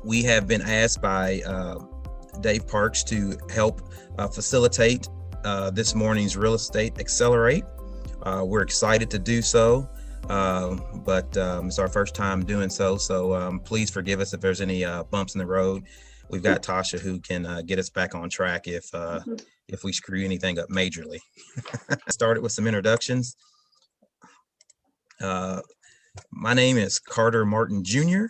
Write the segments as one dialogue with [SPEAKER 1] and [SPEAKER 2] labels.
[SPEAKER 1] we have been asked by Dave Parks to help facilitate this morning's Real Estate Accelerate. We're excited to do so, but it's our first time doing so. So please forgive us if there's any bumps in the road. We've got Tasha who can get us back on track if we screw anything up majorly. Started with some introductions. My name is Carter Martin Jr.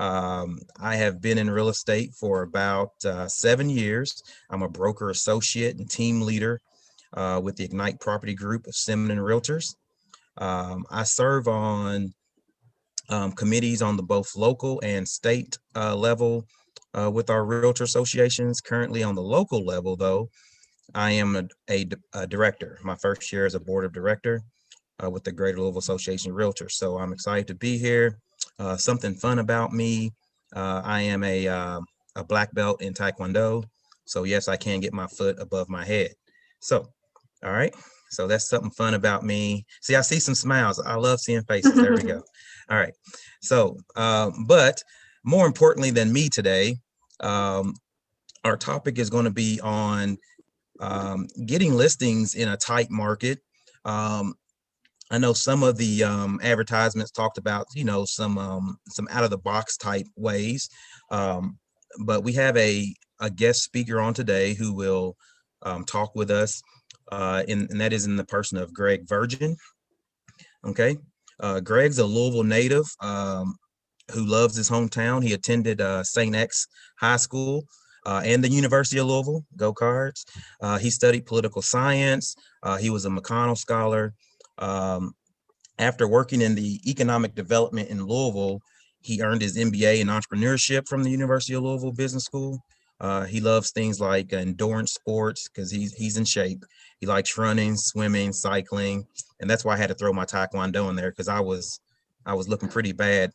[SPEAKER 1] I have been in real estate for about 7 years. I'm a broker associate and team leader with the Ignite Property Group of Seminole Realtors. I serve on committees on the both local and state level with our realtor associations. Currently on the local level, though, I am a director. My first year as a board of director with the Greater Louisville Association of Realtors. So I'm excited to be here. Something fun about me, I am a black belt in Taekwondo. So yes, I can get my foot above my head. So, all right. So that's something fun about me. See, I see some smiles. I love seeing faces. There we go. All right. So, but more importantly than me today, our topic is going to be on getting listings in a tight market. I know some of the advertisements talked about, some out of the box type ways, but we have a guest speaker on today who will talk with us, and that is in the person of Greg Virgin. Okay, Greg's a Louisville native who loves his hometown. He attended St. X High School and the University of Louisville. Go Cards! He studied political science. He was a McConnell Scholar. After working in the economic development in Louisville, he earned his MBA in entrepreneurship from the University of Louisville Business School. He loves things like endurance sports because he's in shape. He likes running, swimming, cycling, and that's why I had to throw my Taekwondo in there because I was looking pretty bad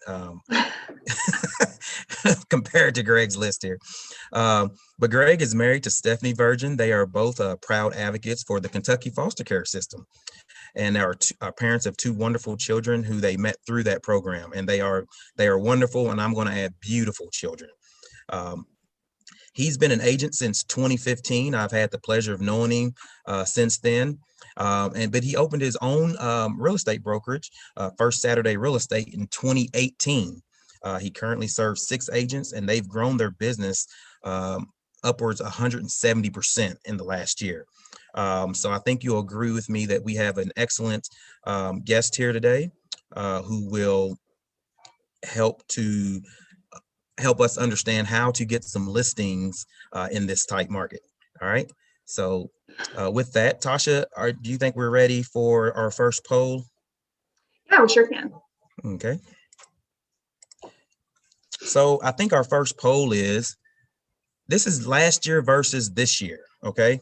[SPEAKER 1] compared to Greg's list here. But Greg is married to Stephanie Virgin. They are both proud advocates for the Kentucky foster care system. And are parents of 2 wonderful children who they met through that program, and they are wonderful. And I'm going to add beautiful children. He's been an agent since 2015. I've had the pleasure of knowing him since then. But he opened his own real estate brokerage, First Saturday Real Estate, in 2018. He currently serves 6 agents, and they've grown their business upwards 170% in the last year. So I think you'll agree with me that we have an excellent guest here today who will help us understand how to get some listings in this tight market. All right. So with that, Tasha, do you think we're ready for our first poll?
[SPEAKER 2] Yeah, we sure can.
[SPEAKER 1] Okay. So I think our first poll is, this is last year versus this year. Okay.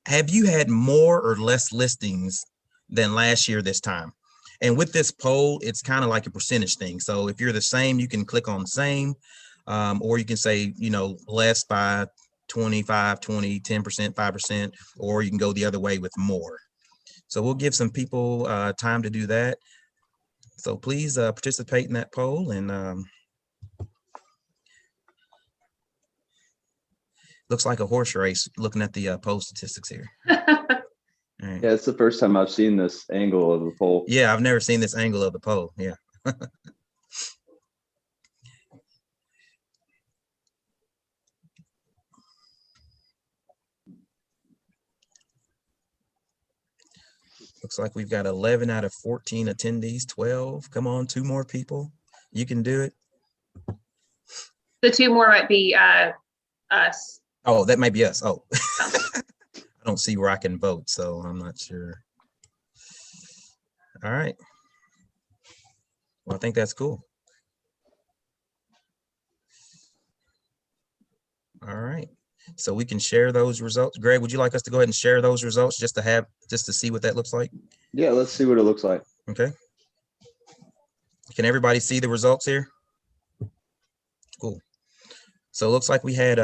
[SPEAKER 1] Have you had more or less listings than last year this time? And with this poll, it's kind of like a percentage thing. So if you're the same, you can click on same, or you can say, less by 25, 20, 10%, 5%, or you can go the other way with more. So we'll give some people time to do that. So please participate in that poll. And looks like a horse race looking at the poll statistics here.
[SPEAKER 3] Right. Yeah, it's the first time I've seen this angle of the poll.
[SPEAKER 1] Yeah, I've never seen this angle of the poll. Yeah. Looks like we've got 11 out of 14 attendees, 12. Come on, 2 more people. You can do it.
[SPEAKER 2] The 2 more might be us.
[SPEAKER 1] Oh, that might be us. Oh, I don't see where I can vote, so I'm not sure. All right. Well, I think that's cool. All right. So we can share those results. Greg, would you like us to go ahead and share those results just to see what that looks like?
[SPEAKER 3] Yeah, let's see what it looks like.
[SPEAKER 1] Okay. Can everybody see the results here? Cool. So it looks like we had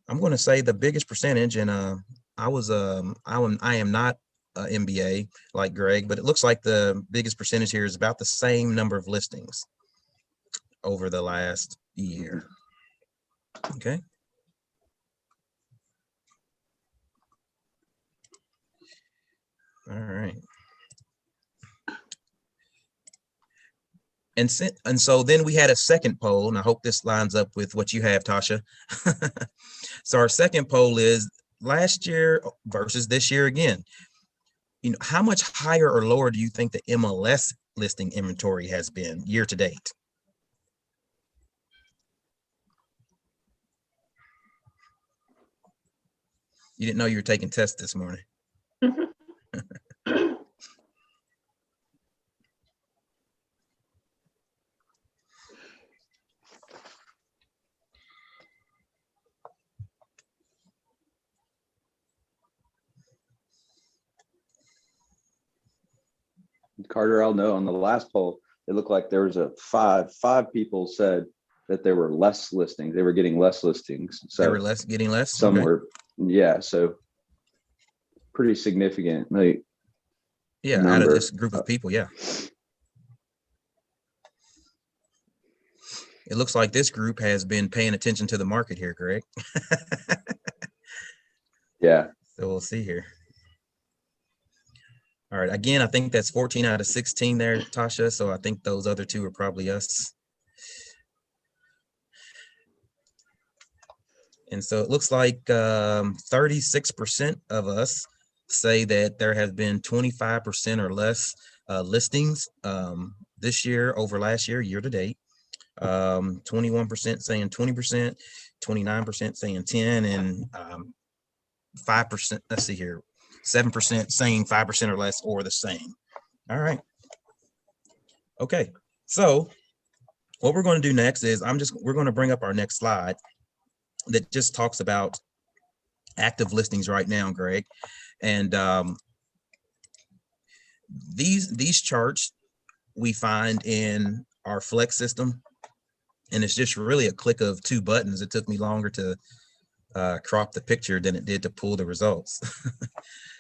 [SPEAKER 1] I'm going to say the biggest percentage, and I am not MBA like Greg, but it looks like the biggest percentage here is about the same number of listings. over the last year. Okay. All right. And so then we had a second poll, and I hope this lines up with what you have, Tasha. So our second poll is last year versus this year again. How much higher or lower do you think the MLS listing inventory has been year to date? You didn't know you were taking tests this morning.
[SPEAKER 3] Carter, I'll know on the last poll, it looked like there was five people said that there were less listings. They were getting less listings. So
[SPEAKER 1] they were getting less.
[SPEAKER 3] Some were, yeah. So pretty significant.
[SPEAKER 1] Yeah, out of this group of people, yeah. It looks like this group has been paying attention to the market here, Greg.
[SPEAKER 3] Yeah.
[SPEAKER 1] So we'll see here. All right. Again, I think that's 14 out of 16 there, Tasha. So I think those other two are probably us. And so it looks like 36% of us say that there has been 25% or less listings this year over last year, year to date. 21% saying 20%, 29% saying 10, and 5%, let's see here, 7% saying 5% or less or the same. All right. Okay. So what we're going to do next is we're going to bring up our next slide that just talks about active listings right now, Greg. And these charts we find in our Flex system, and it's just really a click of two buttons. It took me longer to crop the picture than it did to pull the results.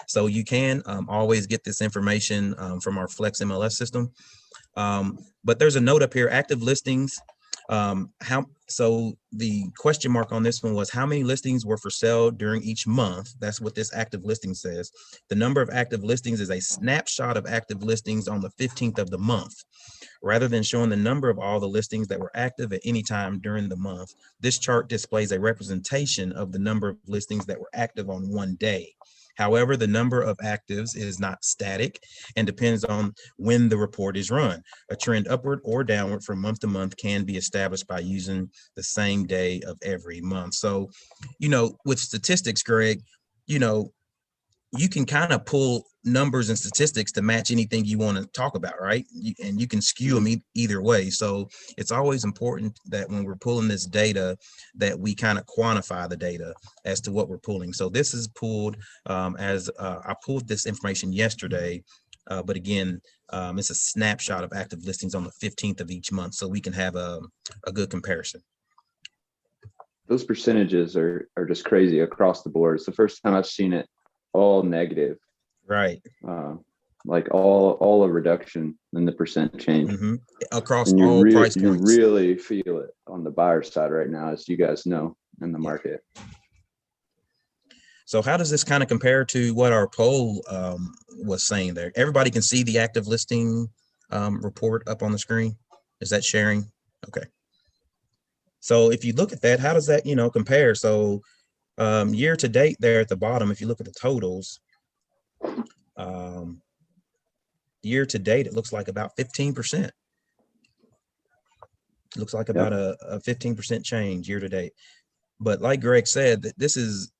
[SPEAKER 1] So you can always get this information from our Flex MLS system. But there's a note up here, active listings. So the question mark on this one was how many listings were for sale during each month. That's what this active listing says. The number of active listings is a snapshot of active listings on the 15th of the month. Rather than showing the number of all the listings that were active at any time during the month, this chart displays a representation of the number of listings that were active on one day. However, the number of actives is not static and depends on when the report is run. A trend upward or downward from month to month can be established by using the same day of every month. So, with statistics, Greg, you can kind of pull numbers and statistics to match anything you want to talk about, right? And you can skew them either way. So it's always important that when we're pulling this data, that we kind of quantify the data as to what we're pulling. So this is pulled I pulled this information yesterday, but again, it's a snapshot of active listings on the 15th of each month, so we can have a good comparison.
[SPEAKER 3] Those percentages are just crazy across the board. It's the first time I've seen it all negative,
[SPEAKER 1] right?
[SPEAKER 3] Like all a reduction in the percent change
[SPEAKER 1] across all price points.
[SPEAKER 3] You really feel it on the buyer side right now, as you guys know, in the market.
[SPEAKER 1] So how does this kind of compare to what our poll was saying there? Everybody can see the active listing report up on the screen. Is that sharing? Okay. So if you look at that, how does that compare? So year to date there at the bottom, if you look at the totals, year to date, it looks like about 15%. It looks like about a 15% change year to date. But like Greg said, that this is,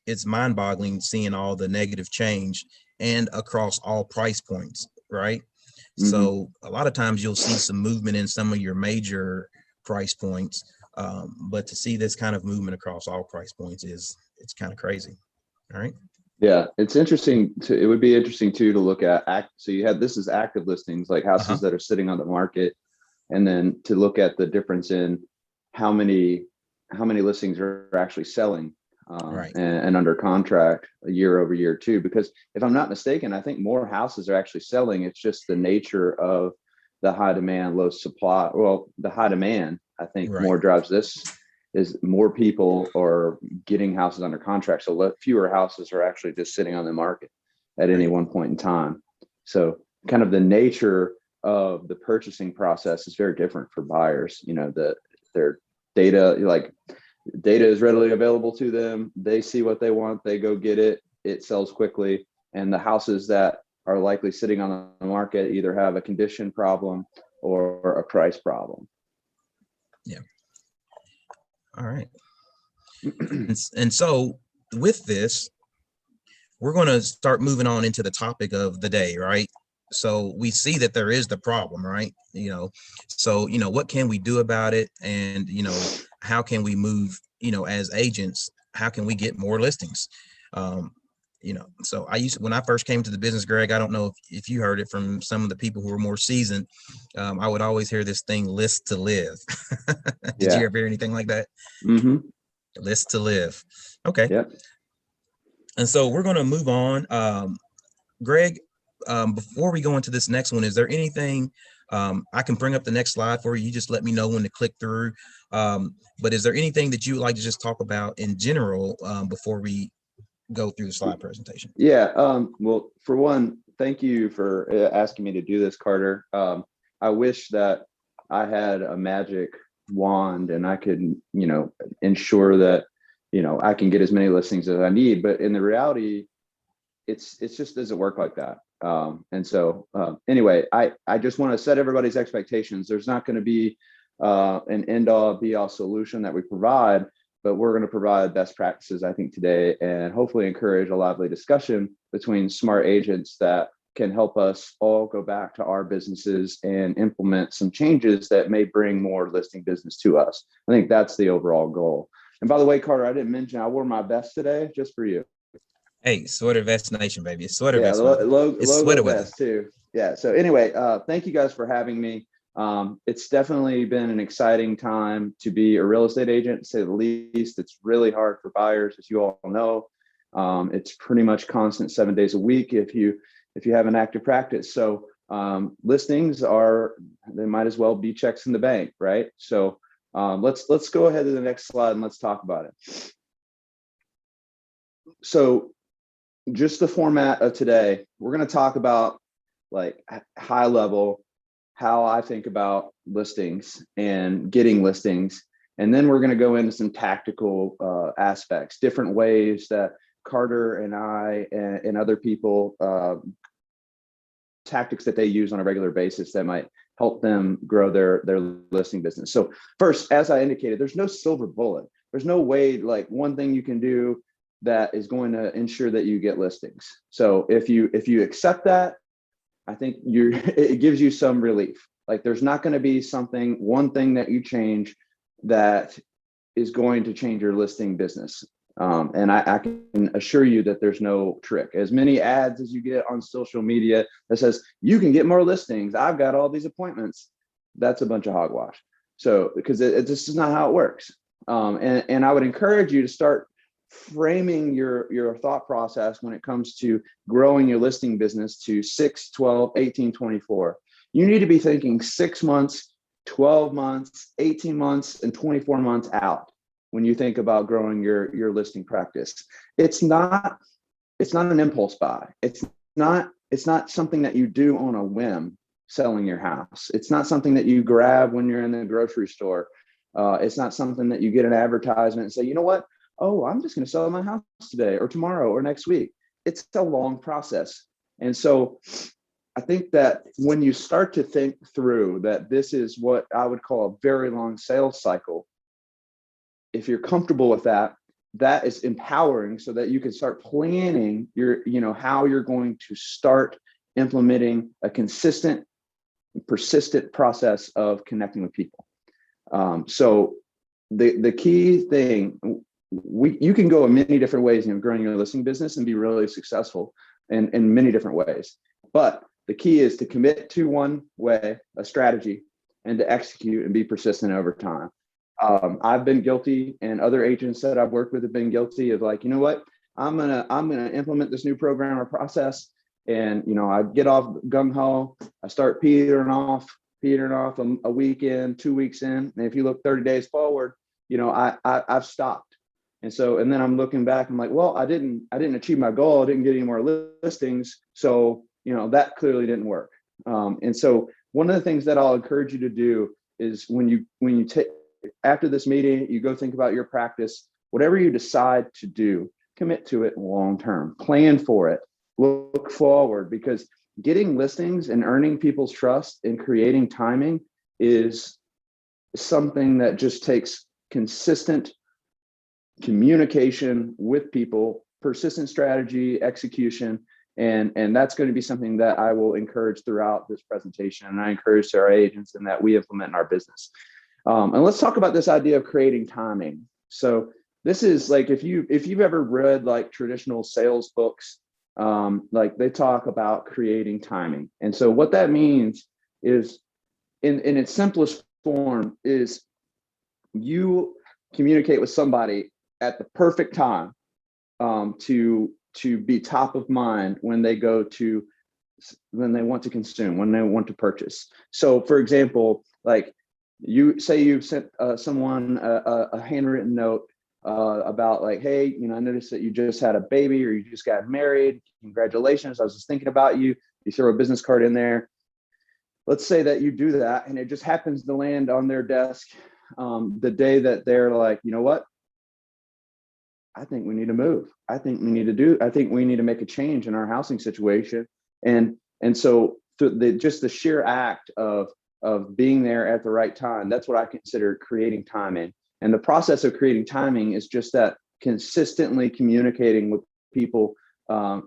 [SPEAKER 1] it's mind boggling seeing all the negative change and across all price points, right? So a lot of times you'll see some movement in some of your major price points. But to see this kind of movement across all price points it's kind of crazy. All right.
[SPEAKER 3] Yeah, it's interesting it would be interesting too to look at so you had this is active listings, like houses that are sitting on the market, and then to look at the difference in how many listings are actually selling
[SPEAKER 1] right.
[SPEAKER 3] and under contract year over year too. Because if I'm not mistaken, I think more houses are actually selling. It's just the nature of the high demand, low supply. Well, the high demand, I think
[SPEAKER 1] Right.
[SPEAKER 3] more drives this, is more people are getting houses under contract. So fewer houses are actually just sitting on the market at any one point in time. So kind of the nature of the purchasing process is very different for buyers. You know, their data, like data is readily available to them. They see what they want, they go get it. It sells quickly. And the houses that are likely sitting on the market either have a condition problem or a price problem.
[SPEAKER 1] Yeah. All right. And so with this, we're going to start moving on into the topic of the day, right? So we see that there is the problem, right? So, what can we do about it? And, how can we move, as agents, how can we get more listings? So when I first came to the business, Greg, I don't know if you heard it from some of the people who were more seasoned. I would always hear this thing, list to live. Did you ever hear anything like that?
[SPEAKER 3] Mm-hmm.
[SPEAKER 1] List to live. Okay.
[SPEAKER 3] Yep.
[SPEAKER 1] And so we're going to move on. Greg, before we go into this next one, is there anything, I can bring up the next slide for you. You just let me know when to click through. But is there anything that you would like to just talk about in general before we go through the slide presentation?
[SPEAKER 3] Yeah. Well, for one, thank you for asking me to do this, Carter. I wish that I had a magic wand and I could, ensure that, I can get as many listings as I need. But in the reality, it's just doesn't work like that. And so anyway, I just want to set everybody's expectations. There's not going to be an end all be all solution that we provide, but we're going to provide best practices, I think, today, and hopefully encourage a lively discussion between smart agents that can help us all go back to our businesses and implement some changes that may bring more listing business to us. I think that's the overall goal. And by the way, Carter, I didn't mention I wore my vest today just for you.
[SPEAKER 1] Hey, sweater vest nation, baby. It's sweater vest.
[SPEAKER 3] It's
[SPEAKER 1] sweater
[SPEAKER 3] vest too. Yeah. So anyway, thank you guys for having me. It's definitely been an exciting time to be a real estate agent, to say the least. It's really hard for buyers, as you all know. It's pretty much constant 7 days a week if you have an active practice. So listings they might as well be checks in the bank, right? So let's go ahead to the next slide and let's talk about it. So just the format of today, we're going to talk about like high level, how I think about listings and getting listings. And then we're going to go into some tactical aspects, different ways that Carter and I and other people, tactics that they use on a regular basis that might help them grow their listing business. So first, as I indicated, there's no silver bullet. There's no way, like one thing you can do that is going to ensure that you get listings. So if you accept that, I think it gives you some relief. Like there's not going to be one thing that you change that is going to change your listing business. And I can assure you that there's no trick. As many ads as you get on social media that says you can get more listings, I've got all these appointments, that's a bunch of hogwash. So because this is not how it works. And I would encourage you to start framing your thought process when it comes to growing your listing business to 6, 12, 18, 24. You need to be thinking 6 months, 12 months, 18 months, and 24 months out when you think about growing your listing practice. It's not an impulse buy. It's not something that you do on a whim, selling your house. It's not something that you grab when you're in the grocery store. It's not something that you get an advertisement and say, you know what? Oh, I'm just going to sell my house today or tomorrow or next week. It's a long process. And so I think that when you start to think through that this is what I would call a very long sales cycle, if you're comfortable with that, that is empowering so that you can start planning how you're going to start implementing a consistent, persistent process of connecting with people. So the key thing, you can go in many different ways in growing your listing business and be really successful in many different ways. But the key is to commit to one way, a strategy, and to execute and be persistent over time. I've been guilty, and other agents that I've worked with have been guilty of like, you know what, I'm gonna implement this new program or process, and I get off gung ho, I start petering off, petering off a weekend, 2 weeks in. And if you look 30 days forward, I've stopped. And then I'm looking back, I'm like, well, I didn't achieve my goal. I didn't get any more listings. So, that clearly didn't work. And so one of the things that I'll encourage you to do is when you take, after this meeting, you go think about your practice, whatever you decide to do, commit to it long-term, plan for it, look forward, because getting listings and earning people's trust and creating timing is something that just takes consistent communication with people, persistent strategy, execution. And that's going to be something that I will encourage throughout this presentation. And I encourage to our agents and that we implement in our business. And let's talk about this idea of creating timing. So this is like, if you've ever read like traditional sales books, like they talk about creating timing. And so what that means is in its simplest form is you communicate with somebody at the perfect time to be top of mind when they want to consume, when they want to purchase. So for example, like you say you've sent someone a handwritten note about like, hey, I noticed that you just had a baby or you just got married. Congratulations. I was just thinking about you. You throw a business card in there. Let's say that you do that and it just happens to land on their desk the day that they're like, you know what? I think we need to move. I think we need to make a change in our housing situation. And so just the sheer act of being there at the right time, that's what I consider creating timing. And the process of creating timing is just that consistently communicating with people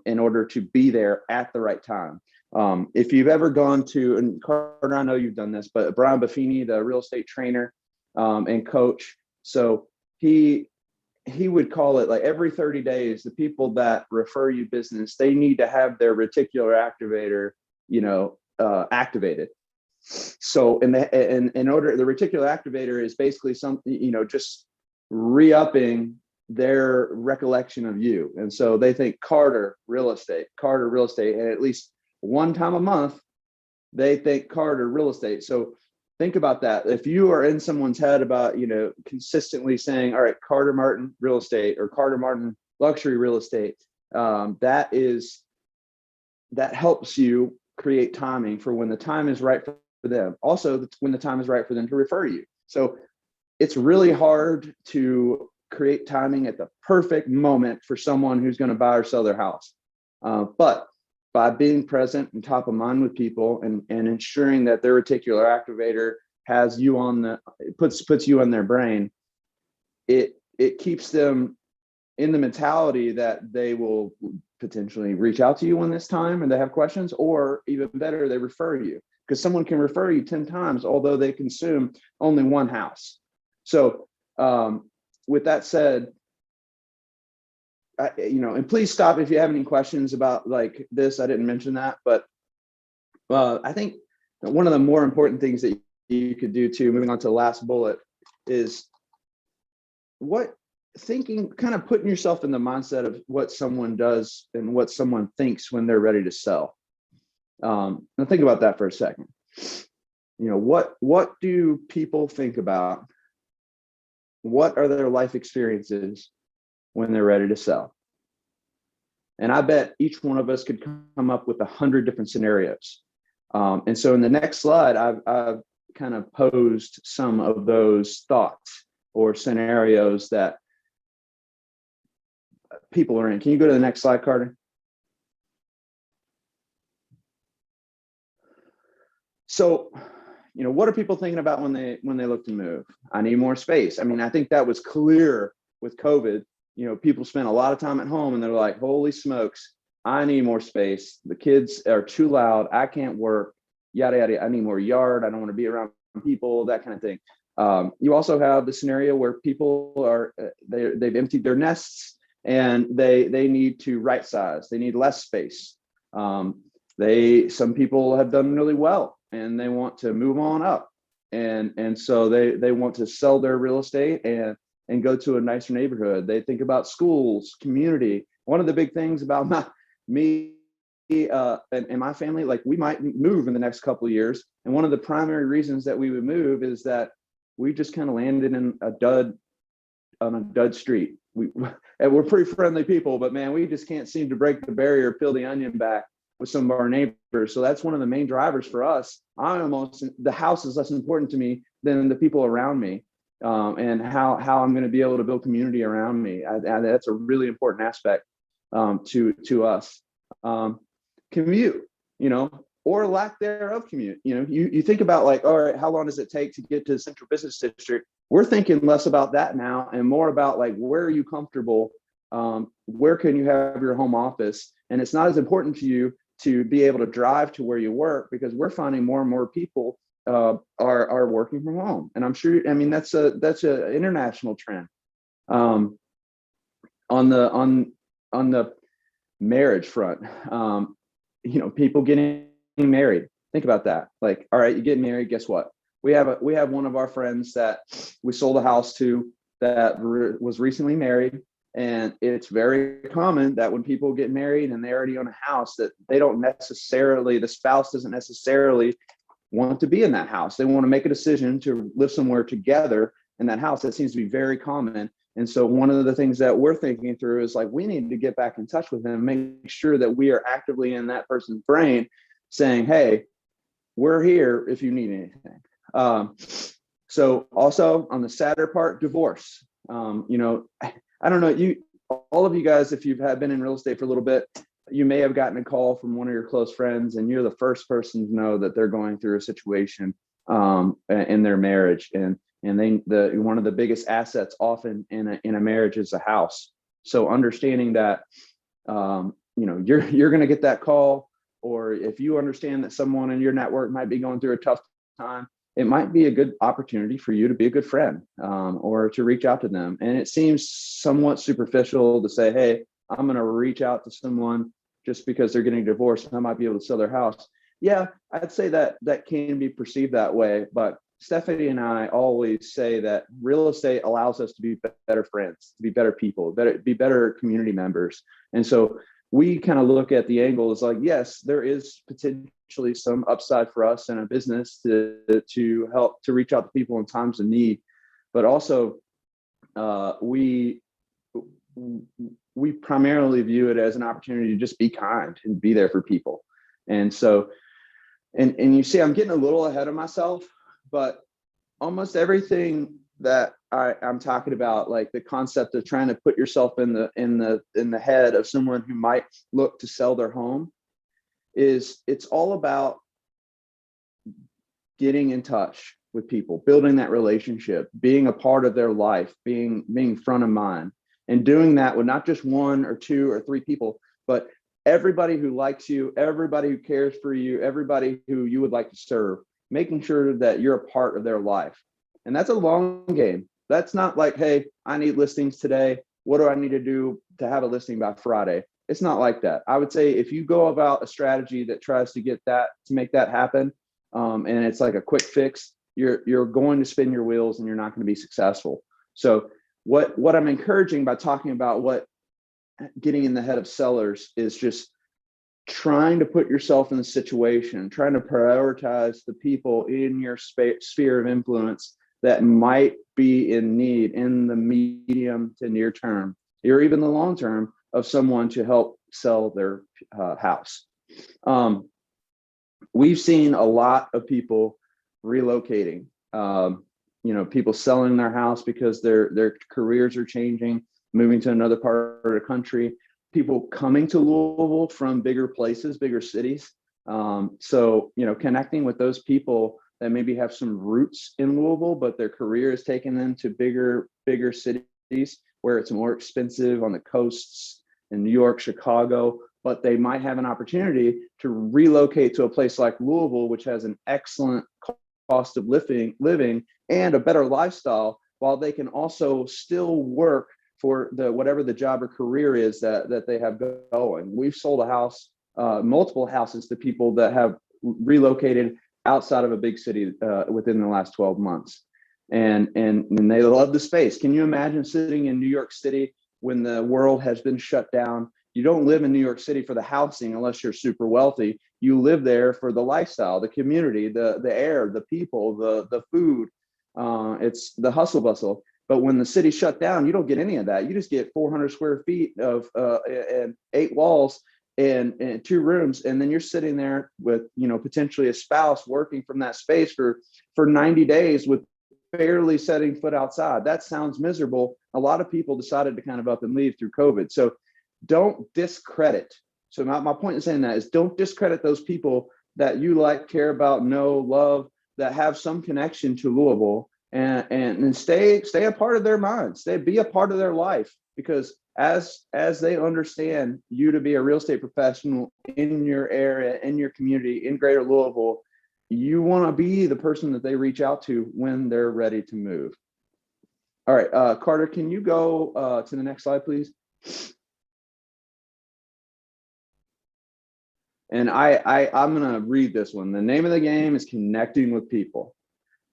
[SPEAKER 3] in order to be there at the right time. If you've ever gone to, and Carter, I know you've done this, but Brian Buffini, the real estate trainer and coach, so he would call it like every 30 days, the people that refer you business, they need to have their reticular activator, activated. So in order, the reticular activator is basically something, just re-upping their recollection of you. And so they think Carter Real Estate, and at least one time a month, they think Carter Real Estate. So think about that. If you are in someone's head about, consistently saying, all right, Carter Martin Real Estate or Carter Martin Luxury Real Estate, that helps you create timing for when the time is right for them. Also, when the time is right for them to refer you. So it's really hard to create timing at the perfect moment for someone who's going to buy or sell their house. But by being present and top of mind with people and ensuring that their reticular activator has you puts you on their brain, it keeps them in the mentality that they will potentially reach out to you when it's time and they have questions, or even better, they refer you, because someone can refer you 10 times, although they consume only one house. So with that said, and please stop if you have any questions about like this. I didn't mention that, but I think one of the more important things that you could do too, moving on to the last bullet, is kind of putting yourself in the mindset of what someone does and what someone thinks when they're ready to sell. Now think about that for a second. What do people think about? What are their life experiences when they're ready to sell? And I bet each one of us could come up with 100 different scenarios. And so in the next slide, I've kind of posed some of those thoughts or scenarios that people are in. Can you go to the next slide, Carter? So, what are people thinking about when they look to move? I need more space. I mean, I think that was clear with COVID. People spent a lot of time at home and they're like, holy smokes, I need more space. The kids are too loud. I can't work, yada, yada. I need more yard. I don't want to be around people, that kind of thing. You also have the scenario where people are, they've emptied their nests and they need to right size. They need less space. Some people have done really well and they want to move on up. And so they want to sell their real estate and go to a nicer neighborhood. They think about schools, community. One of the big things about me and my family, like we might move in the next couple of years. And one of the primary reasons that we would move is that we just kind of landed in on a dud street. And we're pretty friendly people, but man, we just can't seem to break the barrier, peel the onion back with some of our neighbors. So that's one of the main drivers for us. The house is less important to me than the people around me, and how I'm going to be able to build community around me. That's a really important aspect to us. Commute, or lack thereof commute. You think about like, all right, how long does it take to get to the central business district? We're thinking less about that now and more about like, where are you comfortable? Where can you have your home office? And it's not as important to you to be able to drive to where you work, because we're finding more and more people are working from home. And I'm sure, that's a international trend. On the marriage front, people getting married. Think about that. Like, all right, you get married, guess what? We have one of our friends that we sold a house to that was recently married. And it's very common that when people get married and they already own a house, that the spouse doesn't necessarily want to be in that house. They want to make a decision to live somewhere together in that house. That seems to be very common. And so one of the things that we're thinking through is like, we need to get back in touch with them, make sure that we are actively in that person's brain saying, hey, we're here if you need anything. So also on the sadder part, divorce. I don't know, all of you guys, if you've been in real estate for a little bit, you may have gotten a call from one of your close friends, and you're the first person to know that they're going through a situation in their marriage. And one of the biggest assets often in a marriage is a house. So understanding that, you're going to get that call, or if you understand that someone in your network might be going through a tough time, it might be a good opportunity for you to be a good friend, or to reach out to them. And it seems somewhat superficial to say, hey, I'm going to reach out to someone just because they're getting divorced, I might be able to sell their house. Yeah, I'd say that can be perceived that way. But Stephanie and I always say that real estate allows us to be better friends, to be better people, be better community members. And so we kind of look at the angle as like, yes, there is potentially some upside for us in a business to help to reach out to people in times of need, but also we primarily view it as an opportunity to just be kind and be there for people. And so, and you see, I'm getting a little ahead of myself, but almost everything that I'm talking about, like the concept of trying to put yourself in the head of someone who might look to sell their home, it's all about getting in touch with people, building that relationship, being a part of their life, being front of mind, and doing that with not just one or two or three people, but everybody who likes you, everybody who cares for you, everybody who you would like to serve, making sure that you're a part of their life. And that's a long game. That's not like, hey, I need listings today. What do I need to do to have a listing by Friday? It's not like that. I would say if you go about a strategy that tries to make that happen, and it's like a quick fix, you're going to spin your wheels and you're not going to be successful. So what I'm encouraging by talking about what getting in the head of sellers is just trying to put yourself in the situation, trying to prioritize the people in your sphere of influence that might be in need in the medium to near term, or even the long term, of someone to help sell their house. We've seen a lot of people relocating, people selling their house because their careers are changing, moving to another part of the country, people coming to Louisville from bigger places, bigger cities. So, connecting with those people that maybe have some roots in Louisville, but their career has taken them to bigger cities where it's more expensive on the coasts in New York, Chicago, but they might have an opportunity to relocate to a place like Louisville, which has an excellent cost of living and a better lifestyle, while they can also still work for whatever the job or career is that they have going. We've sold a house, multiple houses, to people that have relocated outside of a big city within the last 12 months. And they love the space. Can you imagine sitting in New York City when the world has been shut down? You don't live in New York City for the housing unless you're super wealthy. You live there for the lifestyle, the community, the air, the people, the food. It's the hustle bustle. But when the city shut down, you don't get any of that. You just get 400 square feet of and 8 walls and 2 rooms, and then you're sitting there with, you know, potentially a spouse working from that space for 90 days with barely setting foot outside. That sounds miserable. A lot of people decided to kind of up and leave through COVID. So don't discredit. So my point in saying that is, don't discredit those people that you like, care about, know, love, that have some connection to Louisville, and stay a part of their minds. Be a part of their life, because as they understand you to be a real estate professional in your area, in your community, in greater Louisville, you want to be the person that they reach out to when they're ready to move. All right, Carter, can you go to the next slide, please? And I'm going to read this one. The name of the game is connecting with people.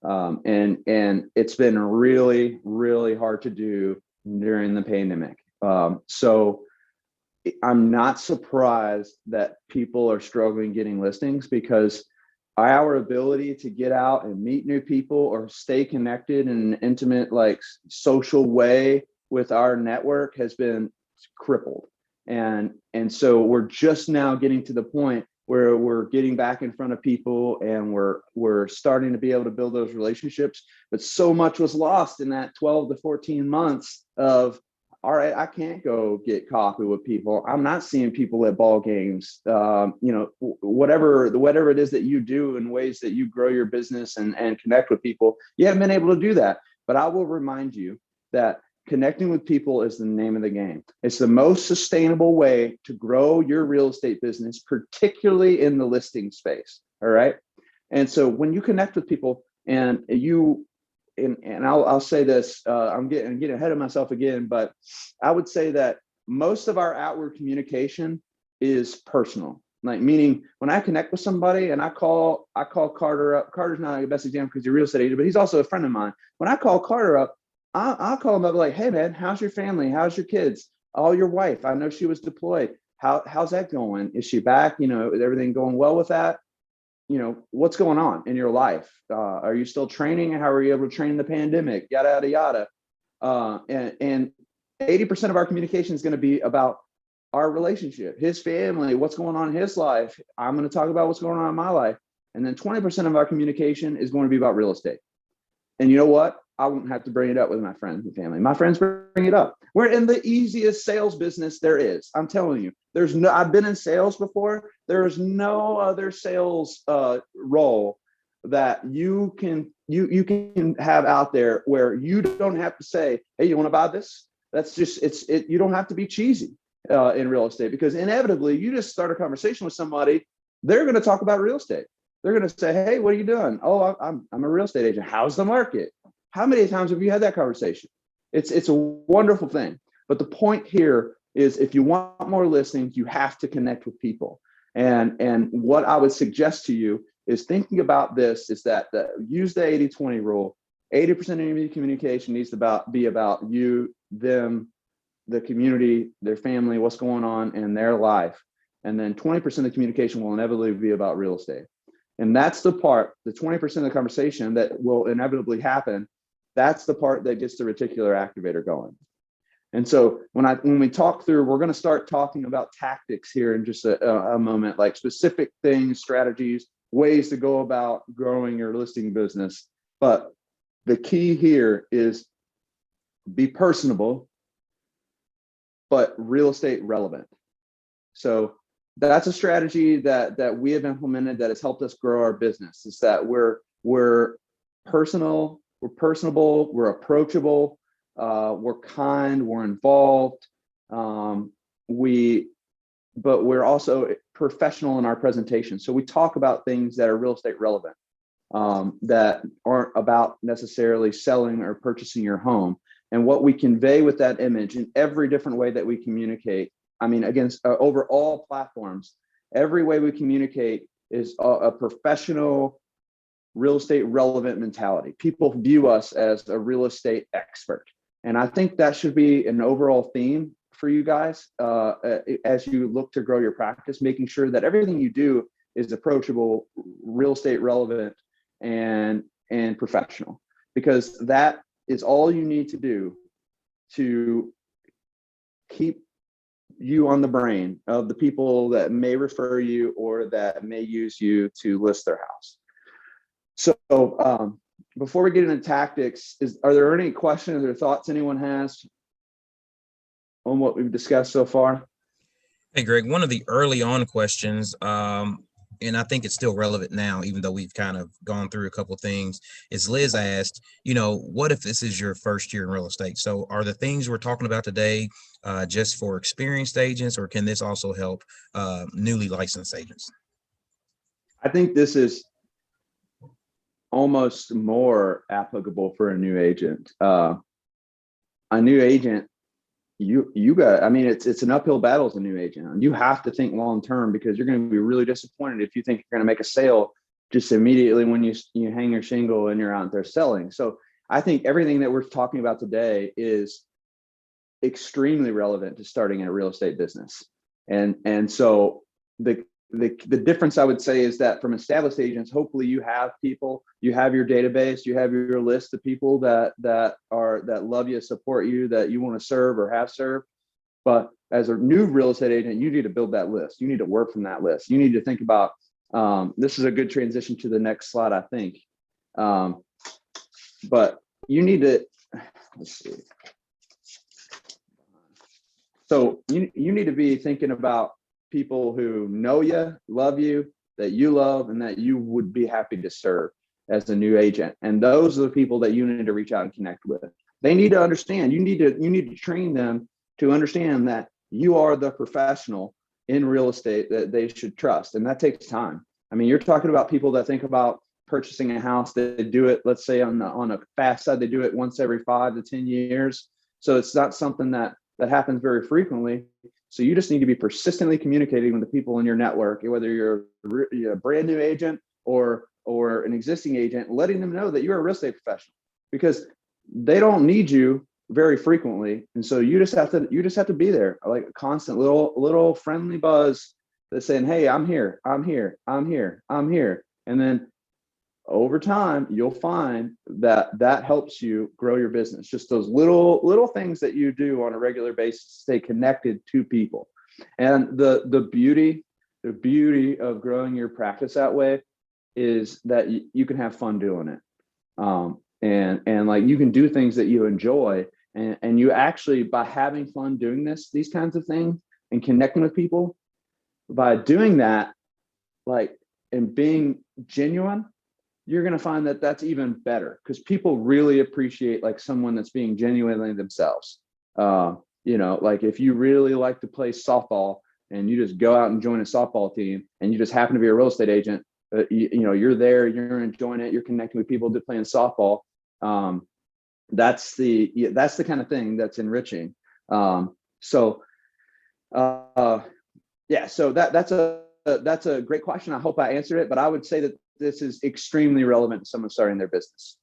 [SPEAKER 3] And it's been really, really hard to do during the pandemic. So I'm not surprised that people are struggling getting listings, because our ability to get out and meet new people or stay connected in an intimate, like, social way with our network has been crippled. And so we're just now getting to the point where we're getting back in front of people, and we're starting to be able to build those relationships. But so much was lost in that 12 to 14 months of, all right, I can't go get coffee with people. I'm not seeing people at ball games. You know, whatever it is that you do in ways that you grow your business and connect with people, you haven't been able to do that. But I will remind you that connecting with people is the name of the game. It's the most sustainable way to grow your real estate business, particularly in the listing space. All right. And so when you connect with people, and I'll say this, I'm getting ahead of myself again, but I would say that most of our outward communication is personal. Like, meaning when I connect with somebody and I call Carter up. Carter's not the best example because he's a real estate agent, but he's also a friend of mine. When I call Carter up, I'll call him up like, hey man, how's your family? How's your kids? Oh, your wife, I know she was deployed. How's that going? Is she back? You know, is everything going well with that? You know, what's going on in your life? Are you still training? How were you able to train in the pandemic? Yada, yada, yada. And 80% of our communication is going to be about our relationship, his family, what's going on in his life. I'm going to talk about what's going on in my life. And then 20% of our communication is going to be about real estate. And you know what? I won't have to bring it up with my friends and family. My friends bring it up. We're in the easiest sales business there is. I'm telling you, I've been in sales before. There's no other sales role that you can have out there where you don't have to say, hey, you want to buy this? That's just, you don't have to be cheesy in real estate, because inevitably you just start a conversation with somebody, they're going to talk about real estate. They're going to say, hey, what are you doing? Oh, I'm a real estate agent. How's the market? How many times have you had that conversation? It's a wonderful thing. But the point here is, if you want more listings, you have to connect with people. And what I would suggest to you is thinking about this, is that use the 80-20 rule. 80% of your communication needs to be about you, them, the community, their family, what's going on in their life. And then 20% of the communication will inevitably be about real estate. And that's the part, the 20% of the conversation that will inevitably happen. That's the part that gets the reticular activator going. And so when we talk through, we're going to start talking about tactics here in just a moment, like specific things, strategies, ways to go about growing your listing business. But the key here is be personable, but real estate relevant. So that's a strategy that we have implemented that has helped us grow our business, is that we're personal, we're personable, we're approachable, we're kind, we're involved, but we're also professional in our presentation. So we talk about things that are real estate relevant, that aren't about necessarily selling or purchasing your home. And what we convey with that image in every different way that we communicate, I mean, against over all platforms, every way we communicate is a professional, real estate relevant mentality. People view us as a real estate expert. And I think that should be an overall theme for you guys as you look to grow your practice, making sure that everything you do is approachable, real estate relevant, and professional, because that is all you need to do to keep you on the brain of the people that may refer you or that may use you to list their house. So before we get into tactics, are there any questions or thoughts anyone has on what we've discussed so far?
[SPEAKER 1] Hey, Greg, one of the early on questions, and I think it's still relevant now, even though we've kind of gone through a couple of things, is Liz asked, what if this is your first year in real estate? So are the things we're talking about today just for experienced agents, or can this also help newly licensed agents?
[SPEAKER 3] I think this is almost more applicable for a new agent. A new agent, you got, I mean, it's an uphill battle as a new agent. You have to think long term, because you're going to be really disappointed if you think you're going to make a sale just immediately when you hang your shingle and you're out there selling. So I think everything that we're talking about today is extremely relevant to starting in a real estate business. And so the difference I would say is that from established agents, hopefully you have people, you have your database, you have your list of people that love you, support you, that you want to serve or have served. But as a new real estate agent, you need to build that list. You need to work from that list. You need to think about, this is a good transition to the next slide, I think. But you need to, let's see. So you need to be thinking about people who know you, love you, that you love, and that you would be happy to serve as a new agent. And those are the people that you need to reach out and connect with. They need to understand. You need to train them to understand that you are the professional in real estate that they should trust, and that takes time. I mean, you're talking about people that think about purchasing a house. They do it, let's say on a fast side, they do it once every 5 to 10 years. So it's not something that happens very frequently. So you just need to be persistently communicating with the people in your network, whether you're a brand new agent or an existing agent, letting them know that you're a real estate professional, because they don't need you very frequently. And so you just have to be there, like a constant little friendly buzz that's saying, hey, I'm here. And then over time, you'll find that helps you grow your business. Just those little things that you do on a regular basis, stay connected to people. And the beauty of growing your practice that way is that you can have fun doing it. And like you can do things that you enjoy, and you actually, by having fun doing these kinds of things and connecting with people, by doing that, like, and being genuine, you're going to find that that's even better, because people really appreciate like someone that's being genuinely themselves. Like if you really like to play softball and you just go out and join a softball team, and you just happen to be a real estate agent, you're there, you're enjoying it, you're connecting with people playing softball. That's the kind of thing that's enriching. So that's a great question. I hope I answered it, but I would say that this is extremely relevant to someone starting their business.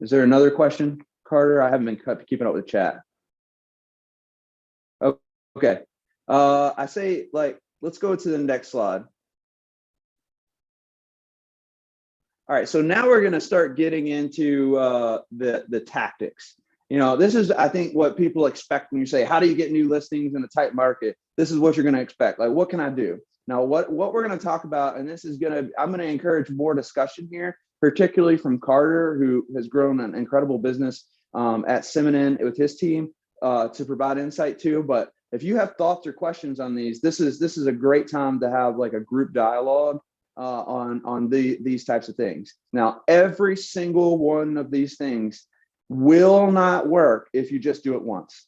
[SPEAKER 3] Is there another question, Carter? I haven't been keeping up with the chat. Okay. I say, like, let's go to the next slide. All right, so now we're going to start getting into the tactics. This is, I think, what people expect when you say, how do you get new listings in a tight market? This is what you're going to expect. Like, what can I do? Now, what we're going to talk about, and I'm going to encourage more discussion here, particularly from Carter, who has grown an incredible business at Simonin with his team to provide insight too. But if you have thoughts or questions on these, this is a great time to have like a group dialogue on these types of things. Now, every single one of these things will not work if you just do it once.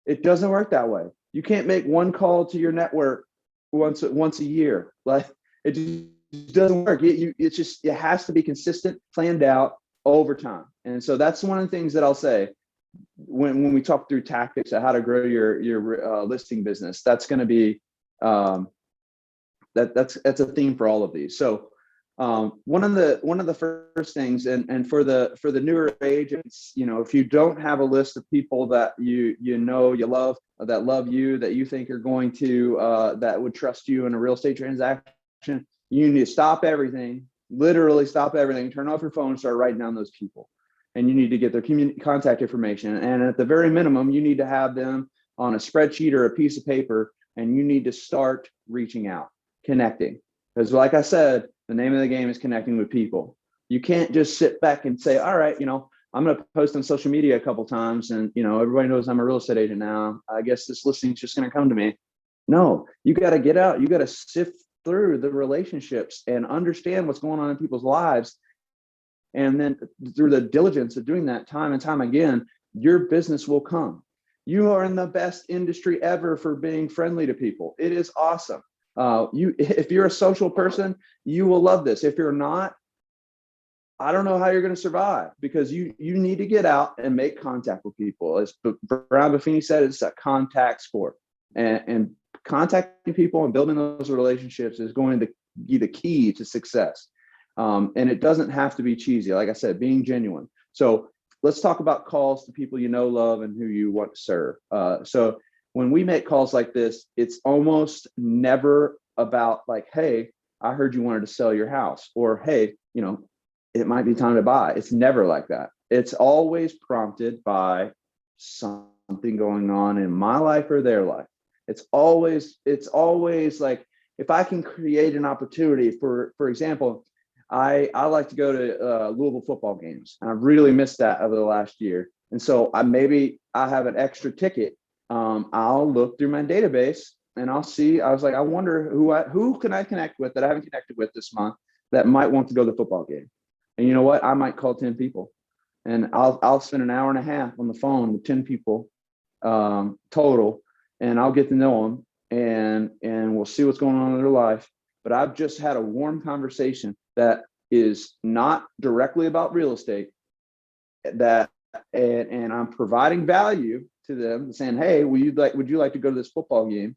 [SPEAKER 3] It doesn't work that way. You can't make one call to your network once a year. Like, it just doesn't work. It has to be consistent, planned out over time. And so that's one of the things that I'll say when we talk through tactics of how to grow your listing business. That's going to be that's a theme for all of these. So One of the first things, and for the newer agents, if you don't have a list of people that you love, that love you, that you think are going to that would trust you in a real estate transaction, you need to stop everything, literally stop everything, turn off your phone, and start writing down those people, and you need to get their contact information, and at the very minimum, you need to have them on a spreadsheet or a piece of paper, and you need to start reaching out, connecting, because like I said, the name of the game is connecting with people. You can't just sit back and say, all right, I'm going to post on social media a couple times and, everybody knows I'm a real estate agent now. I guess this listing's just going to come to me. No, you got to get out. You got to sift through the relationships and understand what's going on in people's lives. And then through the diligence of doing that time and time again, your business will come. You are in the best industry ever for being friendly to people. It is awesome. If you're a social person, you will love this. If you're not, I don't know how you're going to survive, because you need to get out and make contact with people. As Brian Buffini said, it's a contact sport, and contacting people and building those relationships is going to be the key to success. And it doesn't have to be cheesy. Like I said, being genuine. So let's talk about calls to people love, and who you want to serve. So when we make calls like this, it's almost never about like, hey, I heard you wanted to sell your house, or hey, it might be time to buy. It's never like that. It's always prompted by something going on in my life or their life. It's always like, if I can create an opportunity, for example, I like to go to Louisville football games, and I've really missed that over the last year. And so I have an extra ticket. I'll look through my database and I'll see. I was like, I wonder who can I connect with that I haven't connected with this month that might want to go to the football game. And you know what? I might call 10 people, and I'll spend an hour and a half on the phone with 10 people total, and I'll get to know them, and we'll see what's going on in their life. But I've just had a warm conversation that is not directly about real estate, and I'm providing value to them, saying, hey, would you like to go to this football game?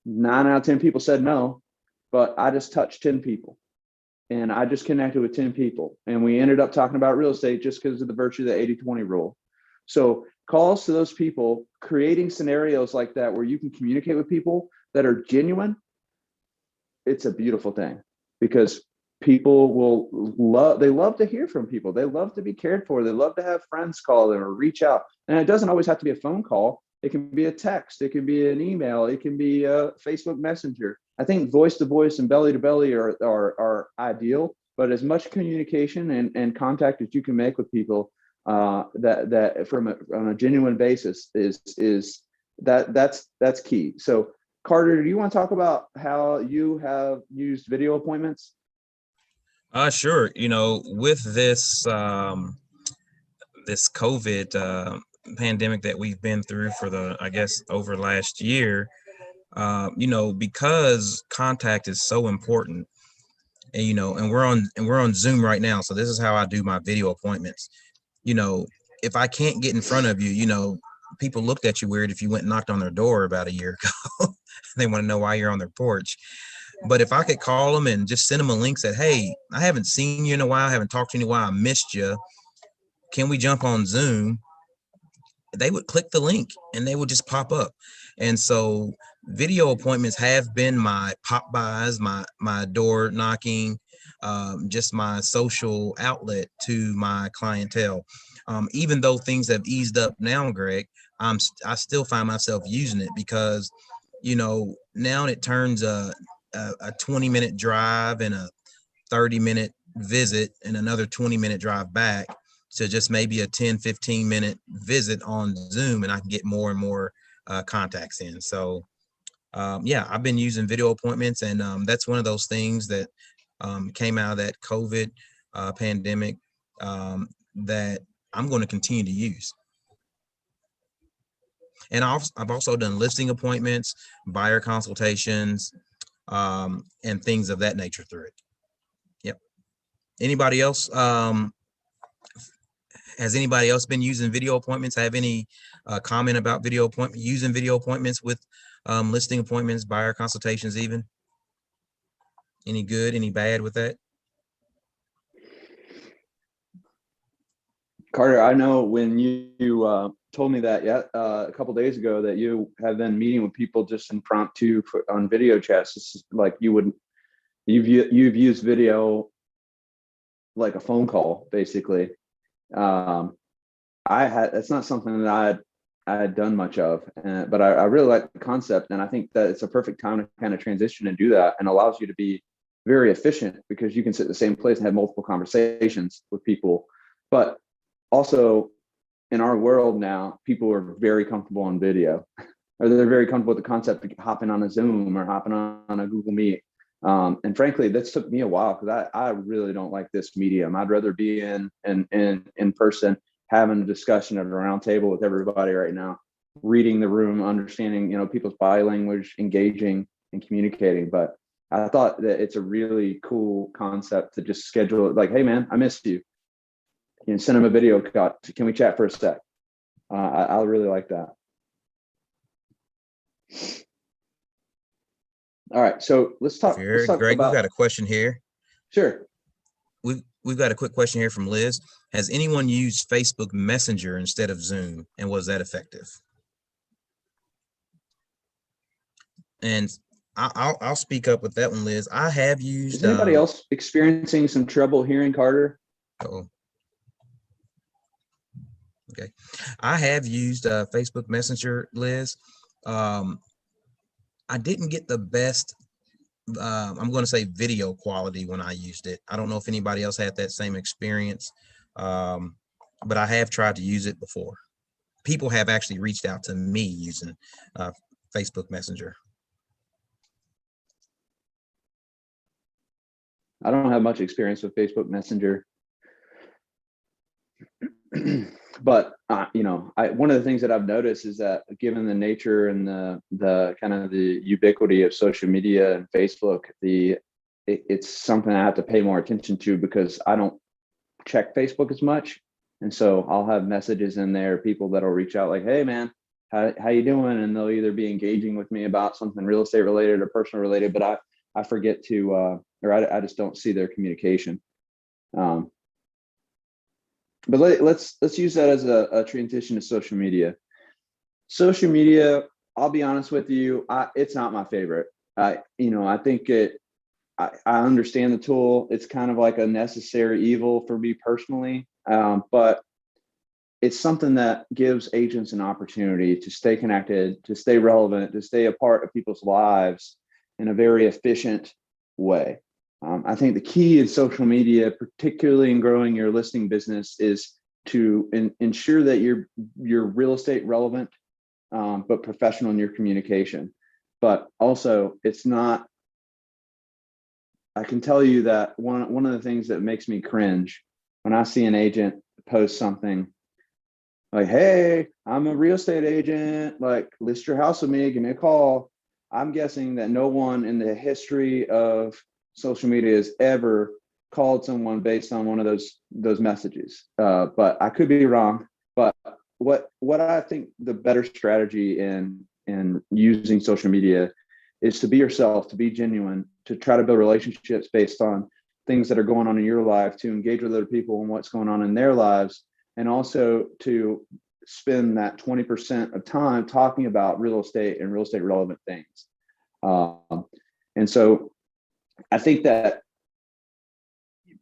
[SPEAKER 3] 9 out of 10 people said no, but I just touched 10 people, and I just connected with 10 people, and we ended up talking about real estate just because of the virtue of the 80-20 rule. So calls to those people, creating scenarios like that where you can communicate with people that are genuine, it's a beautiful thing, because people love to hear from people. They love to be cared for. They love to have friends call them or reach out. And it doesn't always have to be a phone call. It can be a text. It can be an email. It can be a Facebook Messenger. I think voice to voice and belly to belly are ideal, but as much communication and contact that you can make with people that on a genuine basis that's key. So Carter, do you want to talk about how you have used video appointments?
[SPEAKER 1] Sure. With this this COVID pandemic that we've been through for over last year, because contact is so important, and we're on Zoom right now. So this is how I do my video appointments. If I can't get in front of you, people looked at you weird if you went and knocked on their door about a year ago. They want to know why you're on their porch. But if I could call them and just send them a link, said, hey, I haven't seen you in a while, I haven't talked to you in a while, I missed you. Can we jump on Zoom? They would click the link and they would just pop up. And so video appointments have been my pop bys, my door knocking, just my social outlet to my clientele. Even though things have eased up now, Greg, I still find myself using it because, now it turns a 20-minute drive and a 30-minute visit and another 20-minute drive back to just maybe a 10-15-minute visit on Zoom, and I can get more and more contacts in. So I've been using video appointments, and that's one of those things that came out of that COVID pandemic that I'm going to continue to use. And I've also done listing appointments, buyer consultations, and things of that nature through it. Yep. Anybody else? Has anybody else been using video appointments? Have any comment about using video appointments with listing appointments, buyer consultations even? Any good, any bad with that?
[SPEAKER 3] Carter, I know when you told me that a couple days ago that you have been meeting with people just impromptu on video chats. It's like you've used video like a phone call, basically. That's not something that I had done much of, but I really like the concept, and I think that it's a perfect time to kind of transition and do that, and allows you to be very efficient because you can sit in the same place and have multiple conversations with people. But also, in our world now, people are very comfortable on video, or they're very comfortable with the concept of hopping on a Zoom or hopping on a Google Meet. And frankly, that took me a while because I really don't like this medium. I'd rather be in person, having a discussion at a round table with everybody right now, reading the room, understanding, people's body language, engaging and communicating. But I thought that it's a really cool concept to just schedule it. Like, hey man, I missed you. Send them a video cut. Can we chat for a sec? I really like that. All right, so let's talk
[SPEAKER 1] Greg,
[SPEAKER 3] about.
[SPEAKER 1] we've got a question here.
[SPEAKER 3] Sure.
[SPEAKER 1] We've got a quick question here from Liz. Has anyone used Facebook Messenger instead of Zoom, and was that effective? And I'll speak up with that one, Liz. I have used.
[SPEAKER 3] Is anybody else experiencing some trouble hearing Carter?
[SPEAKER 1] Oh. Okay. I have used Facebook Messenger, Liz. I didn't get the best, I'm going to say video quality when I used it. I don't know if anybody else had that same experience, but I have tried to use it before. People have actually reached out to me using Facebook Messenger.
[SPEAKER 3] I don't have much experience with Facebook Messenger. But one of the things that I've noticed is that given the nature and the kind of the ubiquity of social media and Facebook, it's something I have to pay more attention to because I don't check Facebook as much, and so I'll have messages in there, people that'll reach out like, "Hey man, how you doing?" And they'll either be engaging with me about something real estate related or personal related, but I forget to or I just don't see their communication. But let's use that as a transition to social media. Social media, I'll be honest with you, it's not my favorite. I think I understand the tool. It's kind of like a necessary evil for me personally, but it's something that gives agents an opportunity to stay connected, to stay relevant, to stay a part of people's lives in a very efficient way. I think the key in social media, particularly in growing your listing business, is to ensure that you're real estate relevant, but professional in your communication. But also, it's not. I can tell you that one of the things that makes me cringe when I see an agent post something like, "Hey, I'm a real estate agent. Like, list your house with me. Give me a call." I'm guessing that no one in the history of social media has ever called someone based on one of those messages, but I could be wrong. But what I think the better strategy in using social media is to be yourself, to be genuine, to try to build relationships based on things that are going on in your life, to engage with other people and what's going on in their lives, and also to spend that 20% of time talking about real estate and real estate relevant things. And so I think that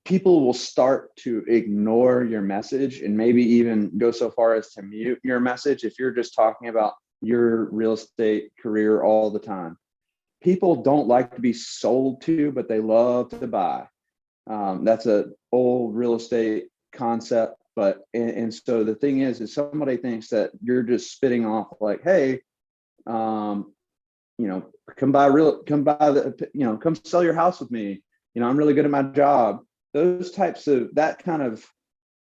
[SPEAKER 3] people will start to ignore your message and maybe even go so far as to mute your message if you're just talking about your real estate career all the time. People don't like to be sold to, but they love to buy. That's an old real estate concept. But and so the thing is somebody thinks that you're just spitting off like, "Hey, come sell your house with me. I'm really good at my job." That kind of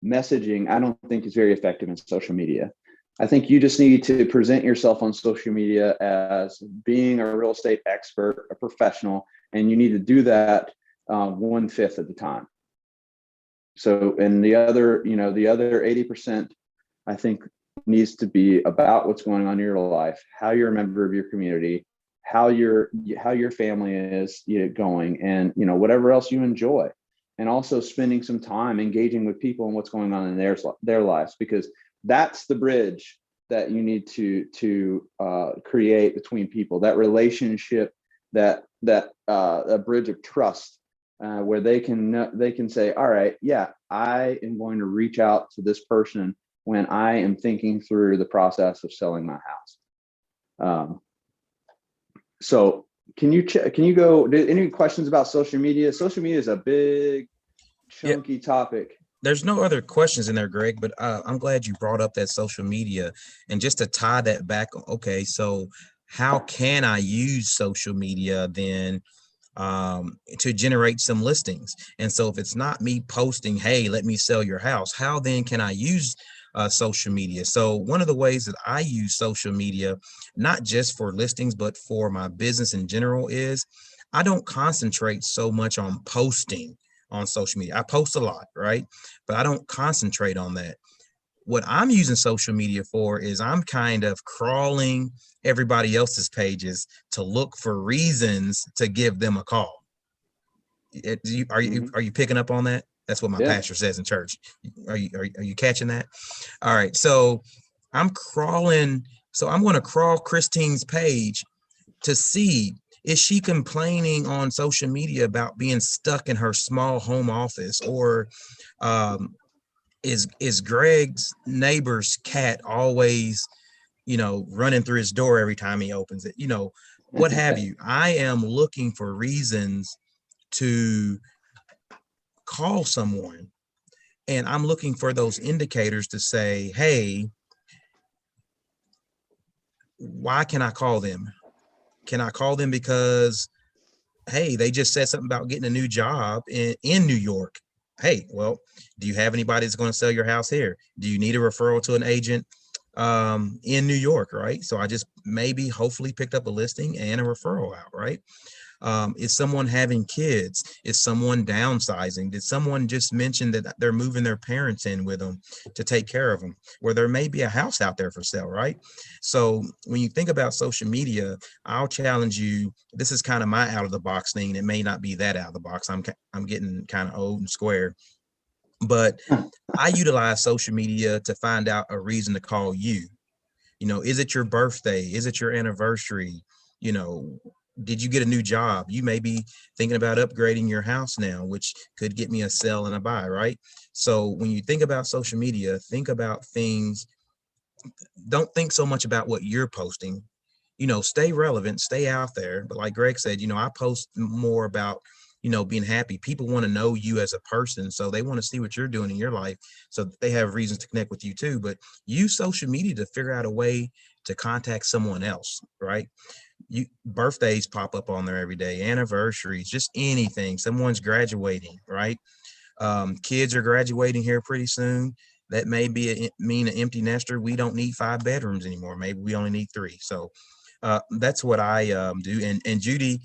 [SPEAKER 3] messaging, I don't think is very effective in social media. I think you just need to present yourself on social media as being a real estate expert, a professional, and you need to do that 1/5 of the time. So, and the other 80%, I think, needs to be about what's going on in your life, how you're a member of your community, how your family is going, and whatever else you enjoy. and also spending some time engaging with people and what's going on in their lives, because that's the bridge that you need to create between people, that relationship, that a bridge of trust, where they can say, all right, yeah, I am going to reach out to this person when I am thinking through the process of selling my house. So can you go, any questions about social media? Social media is a big, chunky topic.
[SPEAKER 1] There's no other questions in there, Greg, but I'm glad you brought up that social media. And just to tie that back, okay, so how can I use social media then to generate some listings? And so if it's not me posting, hey, let me sell your house, how then can I use social media? So one of the ways that I use social media, not just for listings, but for my business in general, is I don't concentrate so much on posting on social media. I post a lot, right? But I don't concentrate on that. What I'm using social media for is I'm kind of crawling everybody else's pages to look for reasons to give them a call. Are you picking up on that? That's what my pastor says in church. Are you catching that? All right. So I'm crawling. So I'm going to crawl Christine's page to see, is she complaining on social media about being stuck in her small home office, or is Greg's neighbor's cat always, running through his door every time he opens it, what have you. I am looking for reasons to call someone, and I'm looking for those indicators to say, hey, why can I call them? Can I call them because, hey, they just said something about getting a new job in New York? Hey, well, do you have anybody that's going to sell your house here? Do you need a referral to an agent in New York, right? So I just maybe hopefully picked up a listing and a referral out, right? Is someone having kids? Is someone downsizing? Did someone just mention that they're moving their parents in with them to take care of them? Where there may be a house out there for sale, right? So when you think about social media, I'll challenge you. This is kind of my out of the box thing. It may not be that out of the box. I'm getting kind of old and square, but I utilize social media to find out a reason to call you. Is it your birthday? Is it your anniversary? Did you get a new job? You may be thinking about upgrading your house now, which could get me a sell and a buy, right? So when you think about social media, think about things. Don't think so much about what you're posting. Stay relevant, stay out there. But like Greg said, I post more about, being happy. People want to know you as a person. So they want to see what you're doing in your life, so they have reasons to connect with you too. But use social media to figure out a way to contact someone else, right? Birthdays pop up on there every day, anniversaries, just anything. Someone's graduating, right? Kids are graduating here pretty soon. That may mean an empty nester. We don't need 5 bedrooms anymore. Maybe we only need 3. So that's what I do. And Judy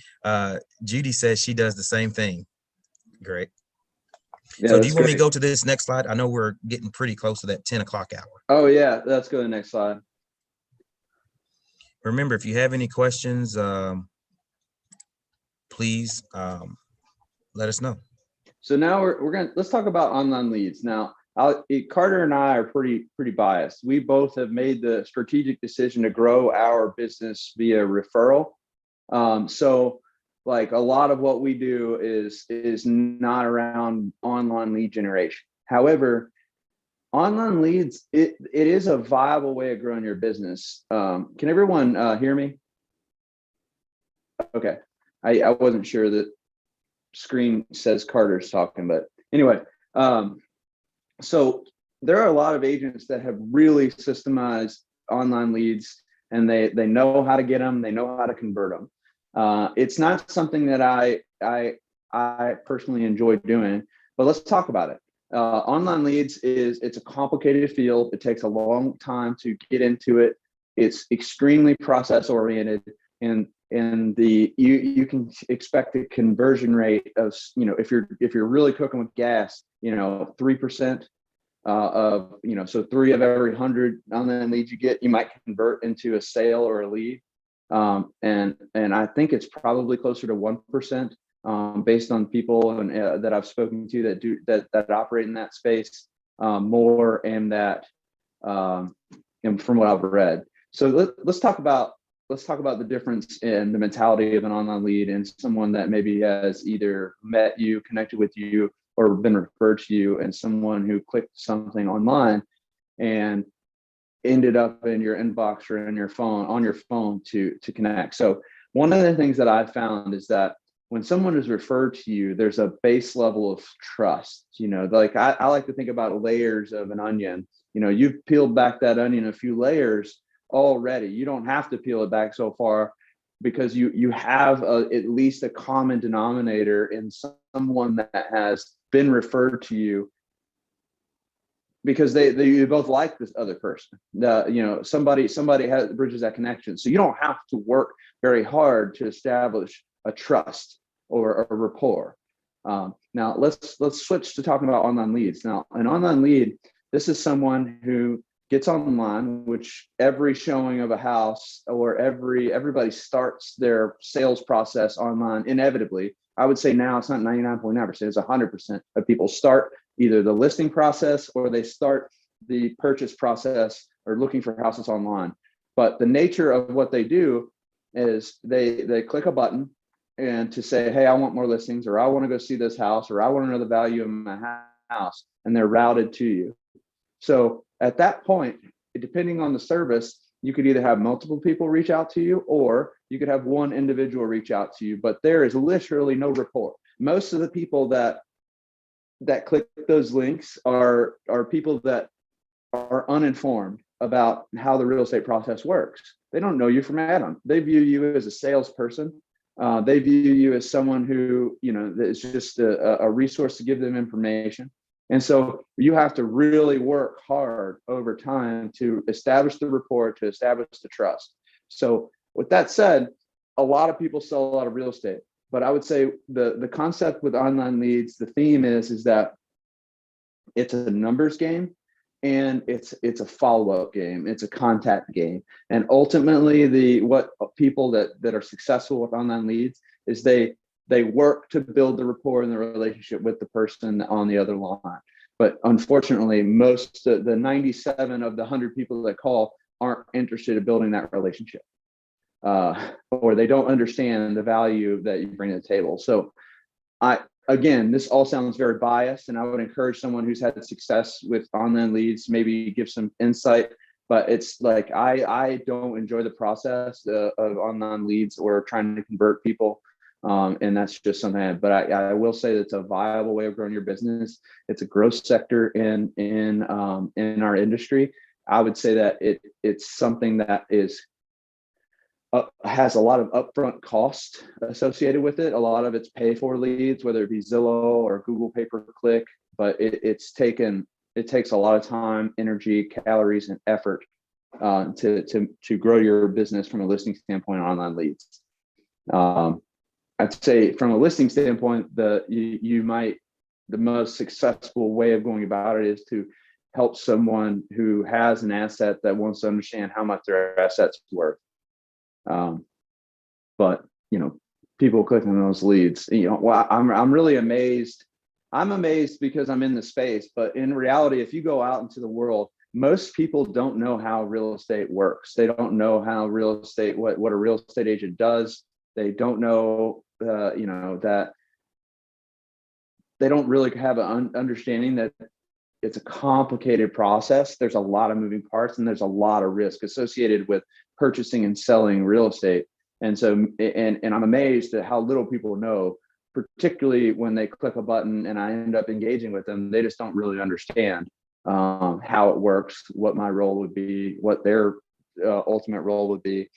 [SPEAKER 1] says she does the same thing. Great.
[SPEAKER 3] Yeah,
[SPEAKER 1] so do you want
[SPEAKER 3] great.
[SPEAKER 1] me to go to this next slide? I know we're getting pretty close to that 10 o'clock hour.
[SPEAKER 3] Oh yeah, let's go to the next slide.
[SPEAKER 1] Remember, if you have any questions, please let us know.
[SPEAKER 3] So now let's talk about online leads. Now, Carter and I are pretty biased. We both have made the strategic decision to grow our business via referral. So like a lot of what we do is not around online lead generation. However, online leads, it is a viable way of growing your business. Can everyone hear me? Okay. I wasn't sure. That screen says Carter's talking, but anyway, so there are a lot of agents that have really systemized online leads, and they know how to get them, they know how to convert them. It's not something that I personally enjoy doing, but let's talk about it. Online leads it's a complicated field. It takes a long time to get into it. It's extremely process oriented, and you can expect a conversion rate of, if you're really cooking with gas, 3% of, so 3 of every 100 online leads you get, you might convert into a sale or a lead. And I think it's probably closer to 1% based on people and that I've spoken to that do that operate in that space more, and that and from what I've read. So let's talk about the difference in the mentality of an online lead and someone that maybe has either met you, connected with you, or been referred to you, and someone who clicked something online and ended up in your inbox or in your phone, on your phone to connect. So one of the things that I've found is that when someone is referred to you, there's a base level of trust. Like I like to think about layers of an onion. You've peeled back that onion a few layers already. You don't have to peel it back so far, because you have at least a common denominator in someone that has been referred to you, because you both like this other person. Somebody has bridges that connection. So you don't have to work very hard to establish a trust or a rapport. Now let's switch to talking about online leads. Now, an online lead, this is someone who gets online, which every showing of a house or everybody starts their sales process online inevitably. I would say now it's not 99.9%, it's 100% of people start either the listing process or they start the purchase process or looking for houses online. But the nature of what they do is they click a button and to say, hey, I want more listings, or I want to go see this house, or I want to know the value of my house, and they're routed to you. So at that point, depending on the service, you could either have multiple people reach out to you, or you could have one individual reach out to you, but there is literally no rapport. Most of the people that click those links are people that are uninformed about how the real estate process works. They don't know you from Adam. They view you as a salesperson. They view you as someone who, is just a resource to give them information. And so you have to really work hard over time to establish the rapport, to establish the trust. So with that said, a lot of people sell a lot of real estate, but I would say the concept with online leads, the theme is that it's a numbers game, and it's a follow-up game. It's a contact game. And ultimately what people that are successful with online leads is they work to build the rapport and the relationship with the person on the other line. But unfortunately, most the 97 of the 100 people that call aren't interested in building that relationship, or they don't understand the value that you bring to the table. So again, this all sounds very biased, and I would encourage someone who's had success with online leads, maybe give some insight. But it's like I don't enjoy the process of online leads or trying to convert people. And that's just something, but I will say that's a viable way of growing your business. It's a growth sector in our industry. I would say that it's something that has a lot of upfront cost associated with it. A lot of it's pay for leads, whether it be Zillow or Google pay-per-click, but it takes a lot of time, energy, calories, and effort to grow your business from a listing standpoint on online leads. I'd say from a listing standpoint, the most successful way of going about it is to help someone who has an asset that wants to understand how much their asset's worth. But people clicking on those leads, I'm really amazed. I'm amazed because I'm in the space, but in reality, if you go out into the world, most people don't know how real estate works. They don't know how real estate, what a real estate agent does. They don't know, that they don't really have an understanding that it's a complicated process. There's a lot of moving parts, and there's a lot of risk associated with purchasing and selling real estate. And so, and I'm amazed at how little people know, particularly when they click a button and I end up engaging with them. They just don't really understand how it works, what my role would be, what their ultimate role would be.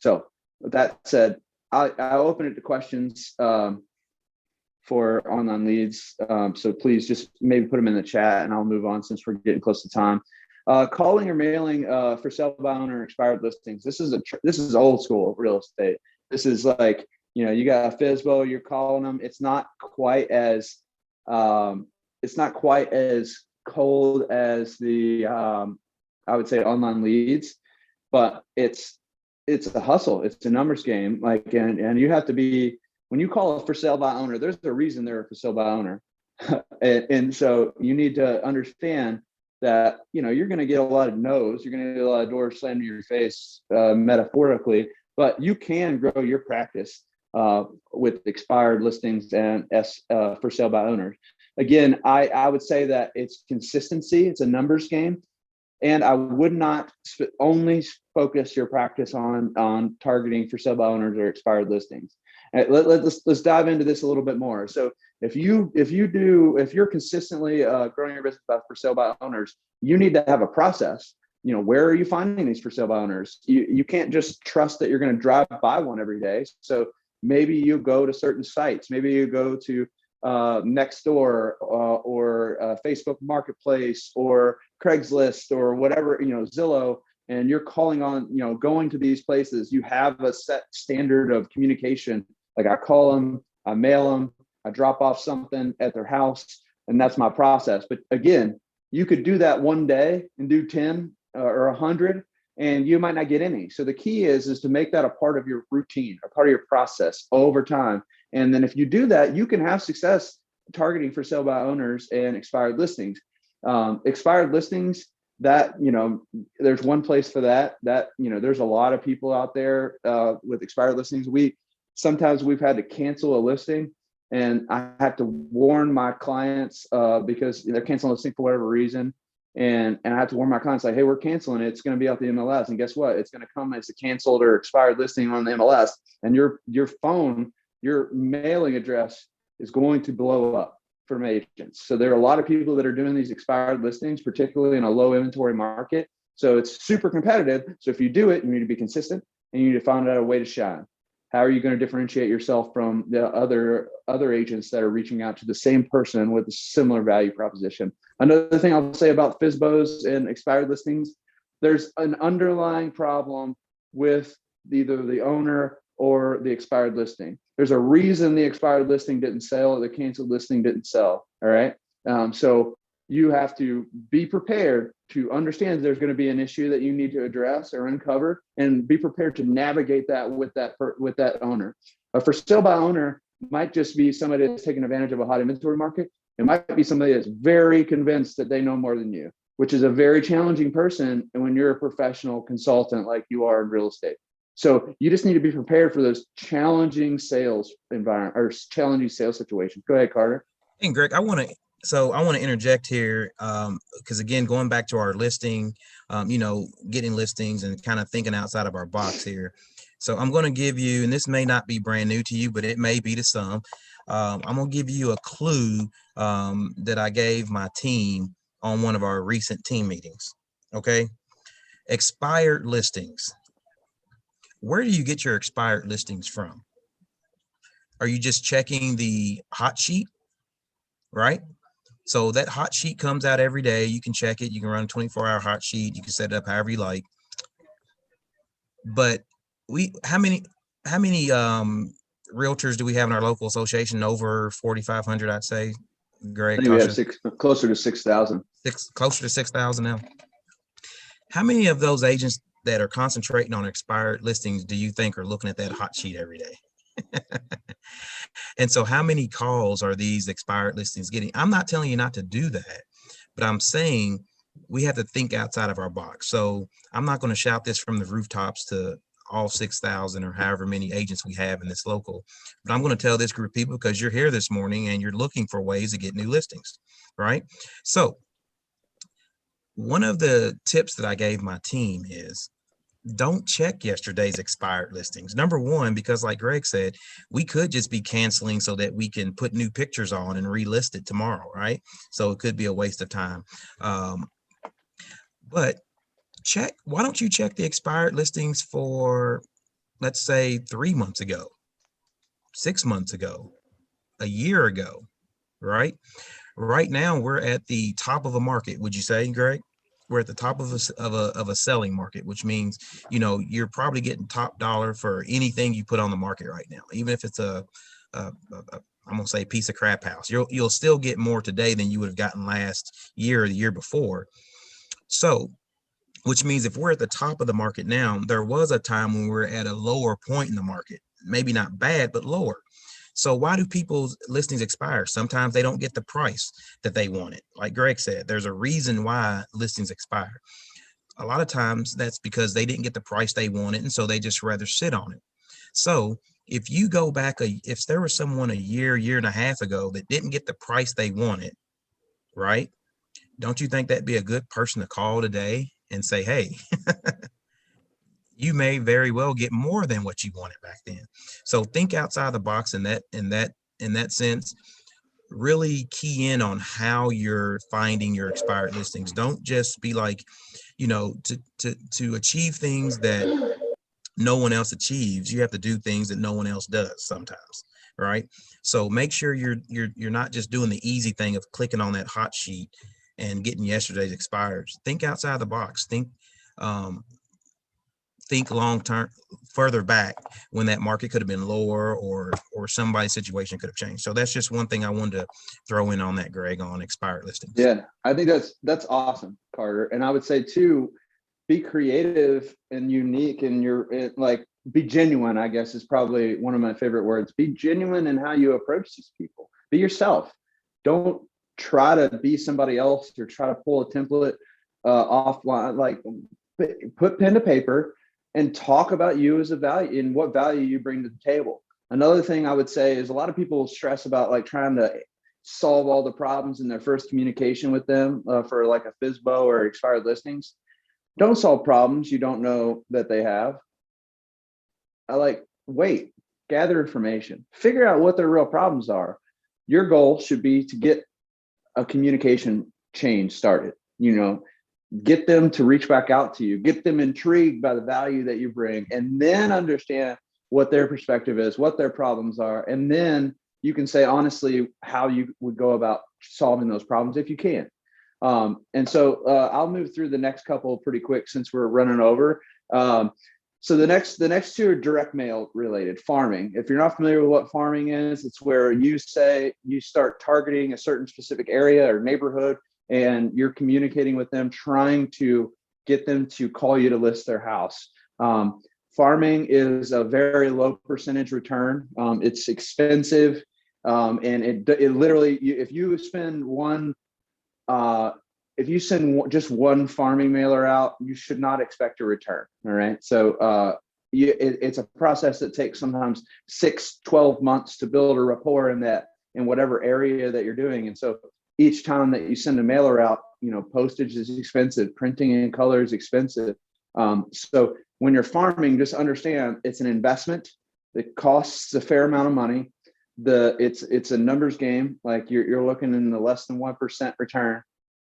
[SPEAKER 3] So with that said, I'll open it to questions for online leads. So please just maybe put them in the chat, and I'll move on since we're getting close to time. Calling or mailing for sell by owner expired listings. This is old school real estate. This is like, you got a FSBO, you're calling them. It's not quite as cold as the I would say online leads, but it's a hustle. It's a numbers game. And you have to be, when you call a for sale by owner, there's a reason they're a for sale by owner. and so you need to understand that, you're going to get a lot of no's, you're going to get a lot of doors slammed in your face, metaphorically, but you can grow your practice with expired listings and for sale by owners. Again, I would say that it's consistency, it's a numbers game. And I would not only focus your practice on targeting for sale by owners or expired listings. Let's dive into this a little bit more. So if you're consistently growing your business for sale by owners, you need to have a process. Where are you finding these for sale by owners? You can't just trust that you're going to drive by one every day. So maybe you go to certain sites. Maybe you go to Nextdoor or Facebook Marketplace or Craigslist or whatever, Zillow, and you're calling on, going to these places. You have a set standard of communication. Like I call them, I mail them, I drop off something at their house, and that's my process. But again, you could do that one day and do 10 or 100, and you might not get any. So the key is to make that a part of your routine, a part of your process over time. And then if you do that, you can have success targeting for sale by owners and expired listings. Expired listings, that, there's one place for that, there's a lot of people out there with expired listings. Sometimes we've had to cancel a listing, and I have to warn my clients because they're canceling a listing for whatever reason. And I have to warn my clients, like, hey, we're canceling it. It's going to be out the MLS. And guess what? It's going to come as a canceled or expired listing on the MLS. And your phone, your mailing address is going to blow up from agents. So there are a lot of people that are doing these expired listings, particularly in a low inventory market. So it's super competitive. So if you do it, you need to be consistent and you need to find out a way to shine. How are you going to differentiate yourself from the other agents that are reaching out to the same person with a similar value proposition? Another thing I'll say about FSBOs and expired listings, there's an underlying problem with either the owner or the expired listing. There's a reason the expired listing didn't sell or the canceled listing didn't sell. All right. So you have to be prepared to understand there's going to be an issue that you need to address or uncover, and be prepared to navigate that with that owner. A for sale by owner might just be somebody that's taking advantage of a hot inventory market. It might be somebody that's very convinced that they know more than you, which is a very challenging person. And when you're a professional consultant like you are in real estate, so you just need to be prepared for those challenging sales environment or challenging sales situations. Go ahead, Carter.
[SPEAKER 1] Hey, Greg, I want to interject here because again, going back to our listing, getting listings and kind of thinking outside of our box here. So I'm going to give you, and this may not be brand new to you, but it may be to some. I'm going to give you a clue that I gave my team on one of our recent team meetings. Okay. Expired listings. Where do you get your expired listings from? Are you just checking the hot sheet? Right? So that hot sheet comes out every day. You can check it. You can run a 24-hour hot sheet. You can set it up however you like. But how many realtors do we have in our local association? Over 4,500, I'd say. Greg,
[SPEAKER 3] I think we have closer to 6,000.
[SPEAKER 1] Closer to 6,000 now. How many of those agents that are concentrating on expired listings do you think are looking at that hot sheet every day? And so how many calls are these expired listings getting? I'm not telling you not to do that, but I'm saying we have to think outside of our box. So I'm not going to shout this from the rooftops to all 6,000 or however many agents we have in this local, but I'm going to tell this group of people because you're here this morning and you're looking for ways to get new listings, right? So one of the tips that I gave my team is don't check yesterday's expired listings. Number one, because like Greg said, we could just be canceling so that we can put new pictures on and relist it tomorrow, right? So it could be a waste of time. But why don't you check the expired listings for, let's say, 3 months ago, 6 months ago, a year ago, right? Right now, we're at the top of a market, would you say, Greg? We're at the top of a selling market, which means, you're probably getting top dollar for anything you put on the market right now. Even if it's I'm going to say piece of crap house, you'll still get more today than you would have gotten last year or the year before. So, which means if we're at the top of the market now, there was a time when we were at a lower point in the market, maybe not bad, but lower. So why do people's listings expire? Sometimes they don't get the price that they wanted. Like Greg said, there's a reason why listings expire. A lot of times that's because they didn't get the price they wanted, and so they just rather sit on it. So if you go back, if there was someone a year and a half ago that didn't get the price they wanted, right? Don't you think that'd be a good person to call today and say, hey, you may very well get more than what you wanted back then. So think outside the box in that sense. Really key in on how you're finding your expired listings. Don't just be like, to achieve things that no one else achieves, you have to do things that no one else does sometimes, right? So make sure you're not just doing the easy thing of clicking on that hot sheet and getting yesterday's expires. Think outside the box. Think long term, further back when that market could have been lower or somebody's situation could have changed. So that's just one thing I wanted to throw in on that, Greg, on expired listings.
[SPEAKER 3] Yeah, I think that's awesome, Carter. And I would say too, be creative and unique, and be genuine, I guess, is probably one of my favorite words. Be genuine in how you approach these people. Be yourself. Don't try to be somebody else or try to pull a template offline. Like, put pen to paper and talk about you as a value and what value you bring to the table. Another thing I would say is a lot of people stress about like trying to solve all the problems in their first communication with them for like a FSBO or expired listings. Don't solve problems you don't know that they have. Wait, gather information, figure out what their real problems are. Your goal should be to get a communication chain started, get them to reach back out to you, get them intrigued by the value that you bring, and then understand what their perspective is, what their problems are. And then you can say honestly how you would go about solving those problems if you can. And so I'll move through the next couple pretty quick since we're running over. So the next two are direct mail related. Farming. If you're not familiar with what farming is, it's where you start targeting a certain specific area or neighborhood, and you're communicating with them, trying to get them to call you to list their house. Farming is a very low percentage return. It's expensive, and it literally, if you send just one farming mailer out, you should not expect a return. All right. So it's a process that takes sometimes 6-12 months to build a rapport in whatever area that you're doing. And so each time that you send a mailer out, postage is expensive, printing in color is expensive. So when you're farming, just understand it's an investment. It costs a fair amount of money. It's a numbers game. Like you're looking in the less than 1% return,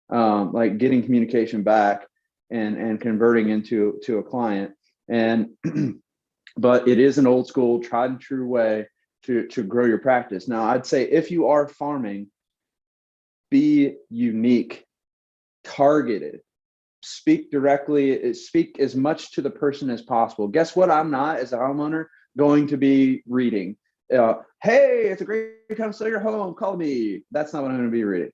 [SPEAKER 3] like getting communication back and converting into a client. And but it is an old school, tried and true way to grow your practice. Now, I'd say if you are farming, be unique, targeted, speak directly, speak as much to the person as possible. Guess what? I'm not, as a homeowner, going to be reading, hey, it's a great time to sell your home, call me. That's not what I'm going to be reading.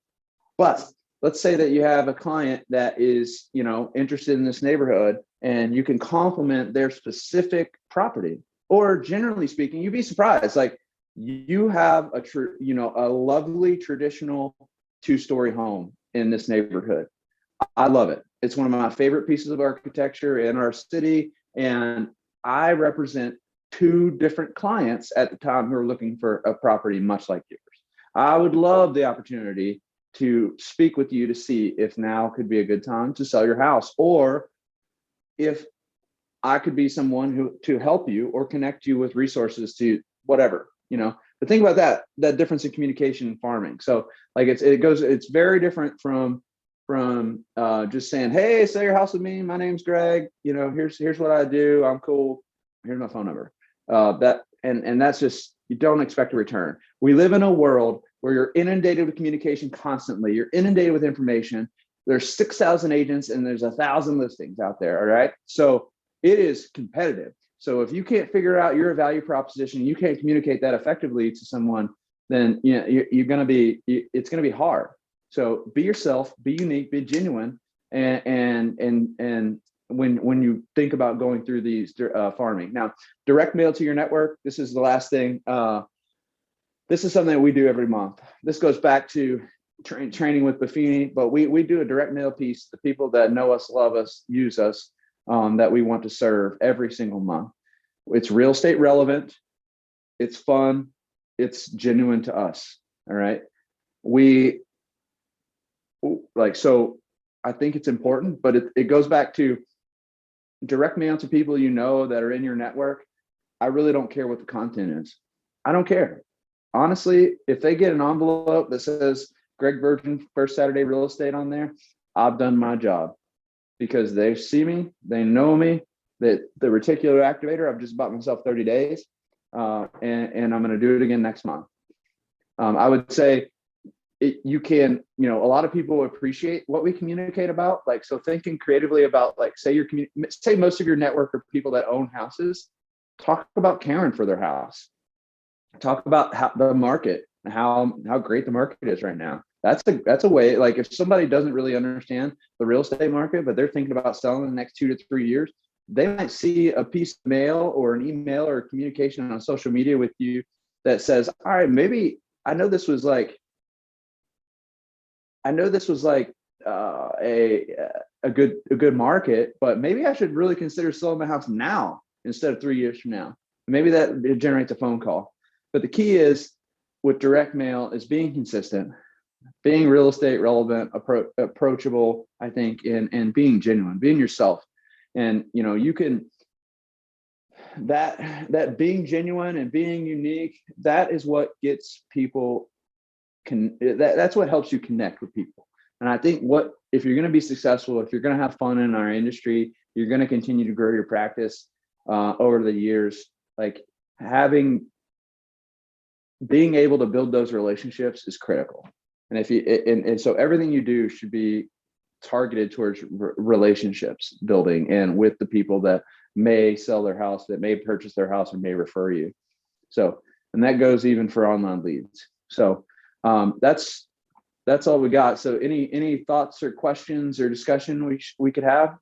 [SPEAKER 3] But let's say that you have a client that is, interested in this neighborhood, and you can compliment their specific property. Or generally speaking, you'd be surprised. Like, you have a lovely traditional 2-story home in this neighborhood. I love it. It's one of my favorite pieces of architecture in our city. And I represent 2 different clients at the time who are looking for a property much like yours. I would love the opportunity to speak with you to see if now could be a good time to sell your house, or if I could be someone to help you or connect you with resources to whatever, But think about that difference in communication and farming. So like it's very different from just saying, hey, sell your house with me. My name's Greg. Here's what I do. I'm cool. Here's my phone number. And that's just, you don't expect a return. We live in a world where you're inundated with communication constantly. You're inundated with information. There's 6,000 agents and there's 1,000 listings out there. All right. So it is competitive. So if you can't figure out your value proposition, you can't communicate that effectively to someone, then it's going to be hard. So be yourself, be unique, be genuine. And when you think about going through these farming. Now, direct mail to your network. This is the last thing. this is something that we do every month. This goes back to training with Buffini, but we do a direct mail piece. The people that know us, love us, use us, that we want to serve every single month. It's real estate relevant. It's fun. It's genuine to us. All right. So I think it's important, but it goes back to direct mail to people you know that are in your network. I really don't care what the content is. I don't care. Honestly, if they get an envelope that says Greg Virgin First Saturday Real Estate on there, I've done my job, because they see me, they know me, that the reticular activator, I've just bought myself 30 days, and I'm going to do it again next month. I would say you can, a lot of people appreciate what we communicate about. Like, so thinking creatively about, like, say most of your network are people that own houses. Talk about caring for their house. Talk about how the market, how great the market is right now. That's a way, like, if somebody doesn't really understand the real estate market, but they're thinking about selling in the next 2 to 3 years, they might see a piece of mail or an email or communication on social media with you that says, all right, maybe I know this was like a good market, but maybe I should really consider selling my house now instead of 3 years from now. Maybe that it generates a phone call. But the key is with direct mail is being consistent, being real estate relevant, approachable, I think, and being genuine, being yourself. And you can that being genuine and being unique, that is what gets people that's what helps you connect with people. And I think if you're going to be successful, if you're going to have fun in our industry, you're going to continue to grow your practice over the years, like being able to build those relationships is critical. And and so everything you do should be targeted towards relationships building, and with the people that may sell their house, that may purchase their house, and may refer you. So, and that goes even for online leads. So that's all we got. So any thoughts or questions or discussion we could have?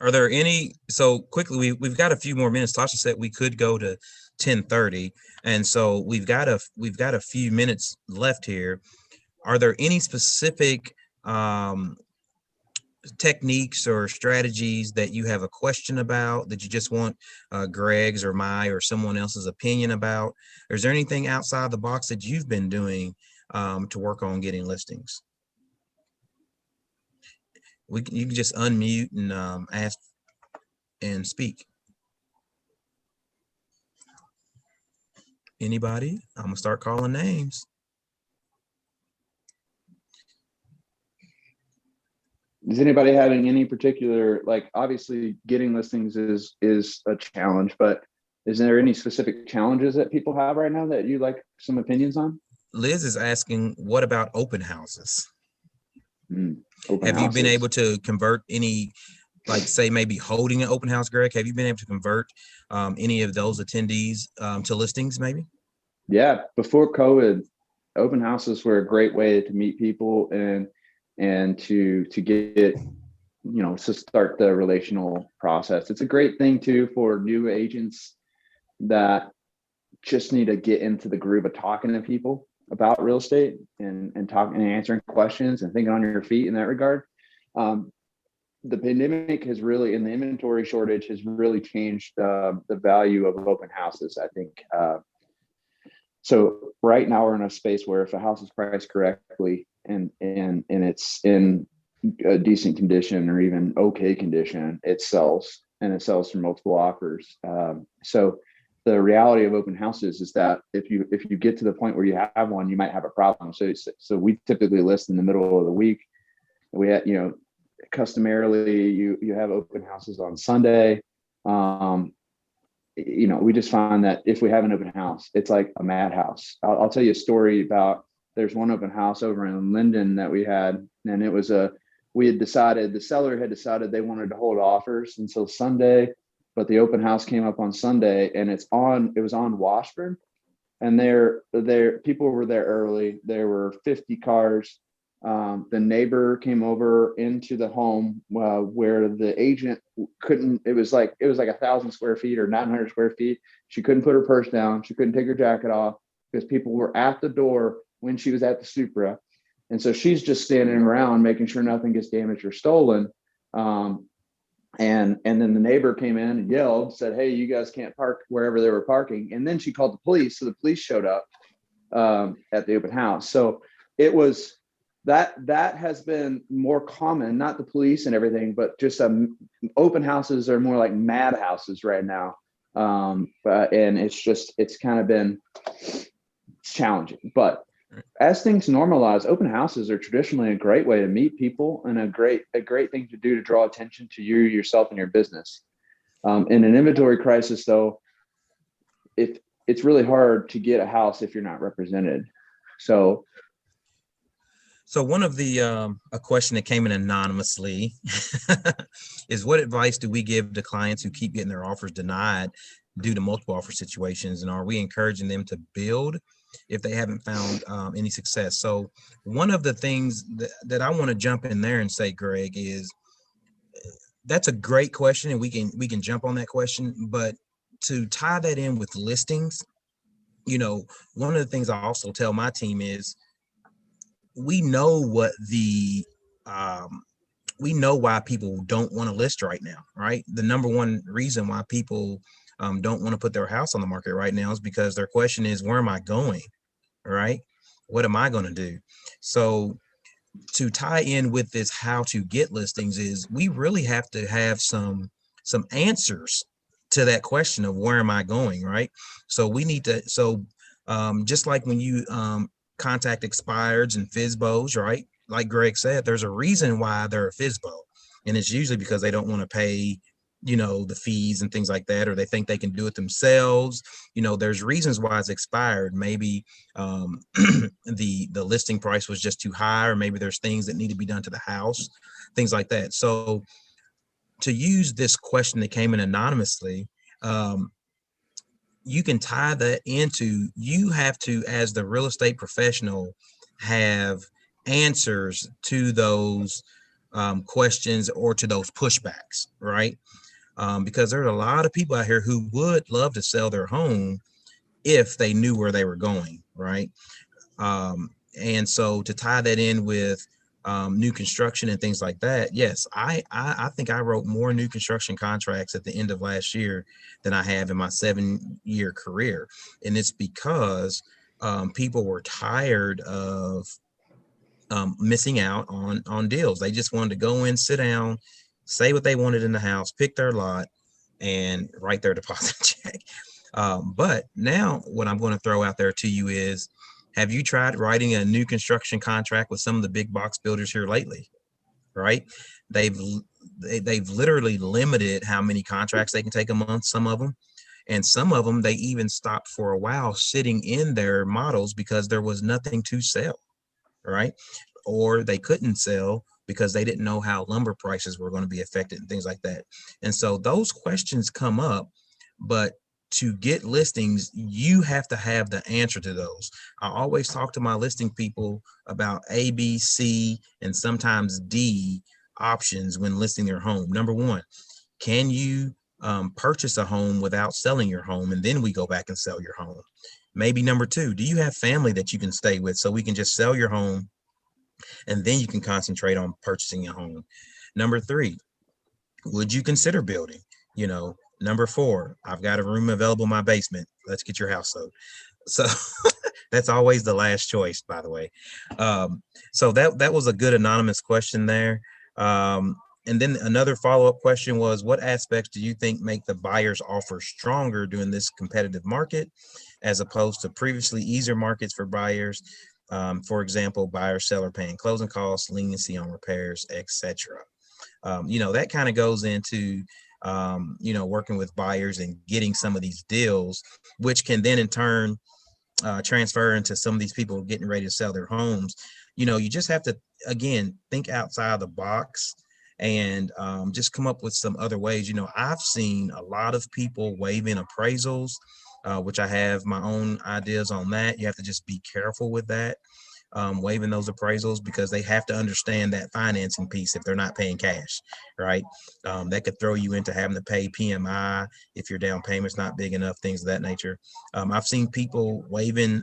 [SPEAKER 1] Are there any, so quickly, we've got a few more minutes. Tasha said we could go to 10:30. And so we've got a few minutes left here. Are there any specific techniques or strategies that you have a question about, that you just want Greg's or my or someone else's opinion about? Or is there anything outside the box that you've been doing to work on getting listings? You can just unmute and ask and speak. Anybody? I'm gonna start calling names.
[SPEAKER 3] Is anybody having any particular, like, obviously getting listings is a challenge, but is there any specific challenges that people have right now that you like some opinions on?
[SPEAKER 1] Liz is asking, what about open houses?
[SPEAKER 3] Have
[SPEAKER 1] you been able to convert any, like, say maybe holding an open house, Greg? Have you been able to convert any of those attendees to listings maybe?
[SPEAKER 3] Yeah, before COVID, open houses were a great way to meet people and to get, to start the relational process. It's a great thing too for new agents that just need to get into the groove of talking to people about real estate and talking and answering questions and thinking on your feet in that regard. The pandemic has really, and the inventory shortage has really changed the value of open houses, I think. So right now we're in a space where if a house is priced correctly and it's in a decent condition or even okay condition, it sells, and it sells for multiple offers. So the reality of open houses is that if you get to the point where you have one, you might have a problem. So we typically list in the middle of the week. We had, customarily you have open houses on Sunday. We just find that if we have an open house, it's like a madhouse. I'll tell you a story about, there's one open house over in Linden that we had, and it was the seller had decided they wanted to hold offers until Sunday, but the open house came up on Sunday, and it was on Washburn, and people were there early. There were 50 cars. The neighbor came over into the home where the agent couldn't, it was like 1,000 square feet or 900 square feet. She couldn't put her purse down. She couldn't take her jacket off because people were at the door when she was at the Supra. And so she's just standing around making sure nothing gets damaged or stolen. And then the neighbor came in and yelled, said, "Hey, you guys can't park wherever they were parking." And then she called the police. So the police showed up at the open house. So it was that has been more common, not the police and everything, but just open houses are more like mad houses right now. And it's kind of been challenging, but as things normalize, open houses are traditionally a great way to meet people and a great thing to do to draw attention to yourself and your business. In an inventory crisis, though, it's really hard to get a house if you're not represented. So
[SPEAKER 1] one of the a question that came in anonymously is, what advice do we give to clients who keep getting their offers denied due to multiple offer situations, and are we encouraging them to build if they haven't found any success? So one of the things that I want to jump in there and say, Greg, is that's a great question, and we can jump on that question, but to tie that in with listings, one of the things I also tell my team is we know what we know why people don't want to list right now, right? The number one reason why people don't want to put their house on the market right now is because their question is, where am I going? Right? What am I going to do? So to tie in with this, how to get listings, is we really have to have some answers to that question of where am I going, right? So we need to, just like when you contact expireds and FSBOs, right? Like Greg said, there's a reason why they're a FSBO, and it's usually because they don't want to pay the fees and things like that, or they think they can do it themselves. There's reasons why it's expired. Maybe the listing price was just too high, or maybe there's things that need to be done to the house, things like that. So to use this question that came in anonymously, you can tie that into, you have to, as the real estate professional, have answers to those questions or to those pushbacks, right? Because there's a lot of people out here who would love to sell their home if they knew where they were going, right? And so to tie that in with new construction and things like that, yes, I think I wrote more new construction contracts at the end of last year than I have in my 7-year career. And it's because people were tired of missing out on deals. They just wanted to go in, sit down, say what they wanted in the house, pick their lot, and write their deposit check. But now what I'm going to throw out there to you is, have you tried writing a new construction contract with some of the big box builders here lately? Right? They've literally limited how many contracts they can take a month, some of them. And some of them, they even stopped for a while sitting in their models because there was nothing to sell, right? Or they couldn't sell because they didn't know how lumber prices were going to be affected and things like that. And so those questions come up, but to get listings, you have to have the answer to those. I always talk to my listing people about A, B, C, and sometimes D options when listing their home. Number one, can you purchase a home without selling your home, and then we go back and sell your home? Maybe number two, do you have family that you can stay with so we can just sell your home and then you can concentrate on purchasing a home? Number three, would you consider building? Number four, I've got a room available in my basement. Let's get your house sold. So that's always the last choice, by the way. So that was a good anonymous question there. And then another follow-up question was, what aspects do you think make the buyer's offer stronger during this competitive market as opposed to previously easier markets for buyers? For example, buyer seller paying closing costs, leniency on repairs, etc. That kind of goes into working with buyers and getting some of these deals, which can then in turn transfer into some of these people getting ready to sell their homes. You just have to, again, think outside the box and just come up with some other ways. I've seen a lot of people waive in appraisals, which I have my own ideas on that. You have to just be careful with that. waiving those appraisals, because they have to understand that financing piece if they're not paying cash, right? That could throw you into having to pay PMI if your down payment's not big enough, things of that nature. I've seen people waiving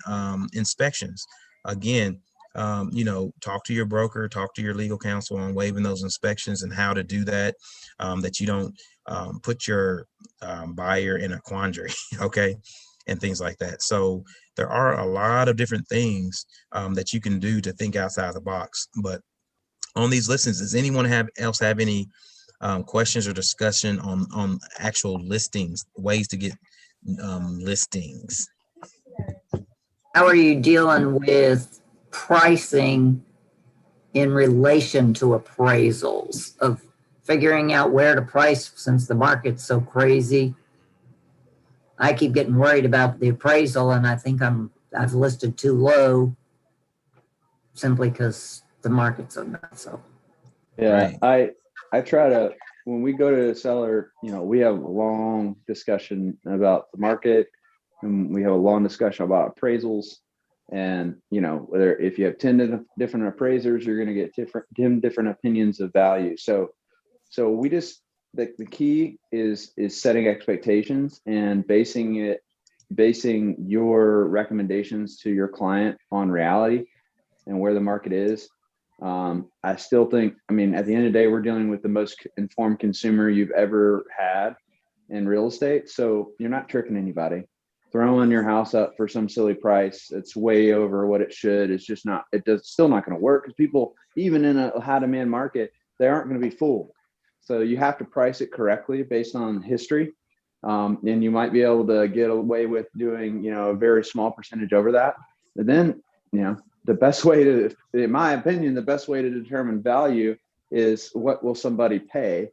[SPEAKER 1] inspections. Again, talk to your broker, talk to your legal counsel on waiving those inspections and how to do that, that you don't put your buyer in a quandary, okay, and things like that. So there are a lot of different things that you can do to think outside the box. But on these listings, does anyone else have any questions or discussion on actual listings, ways to get listings?
[SPEAKER 4] How are you dealing with pricing in relation to appraisals, of figuring out where to price since the market's so crazy? I keep getting worried about the appraisal, and I think I've listed too low simply because the market's so nuts. So
[SPEAKER 3] Yeah,
[SPEAKER 1] Right.
[SPEAKER 3] I try to, when we go to a seller, we have a long discussion about the market, and we have a long discussion about appraisals. And whether if you have 10 different appraisers, you're going to get 10 different opinions of value. So we just, the key is setting expectations and basing your recommendations to your client on reality and where the market is. I still think, at the end of the day, we're dealing with the most informed consumer you've ever had in real estate. So you're not tricking anybody. Throwing your house up for some silly price, it's way over what it should. It's just not, still not going to work, because people, even in a high demand market, they aren't going to be fooled. So you have to price it correctly based on history. And you might be able to get away with doing, a very small percentage over that. But then, the best way to, in my opinion, the best way to determine value is what will somebody pay.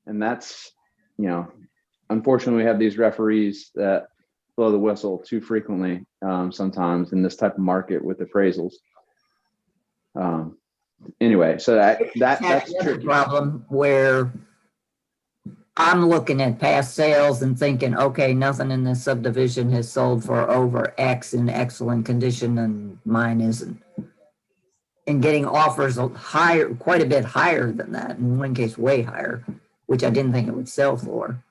[SPEAKER 3] And that's, unfortunately, we have these referees that blow the whistle too frequently sometimes in this type of market with appraisals. Anyway, so that's
[SPEAKER 4] the problem where I'm looking at past sales and thinking, okay, nothing in this subdivision has sold for over X in excellent condition, and mine isn't. And getting offers higher, quite a bit higher than that, in one case way higher, which I didn't think it would sell for.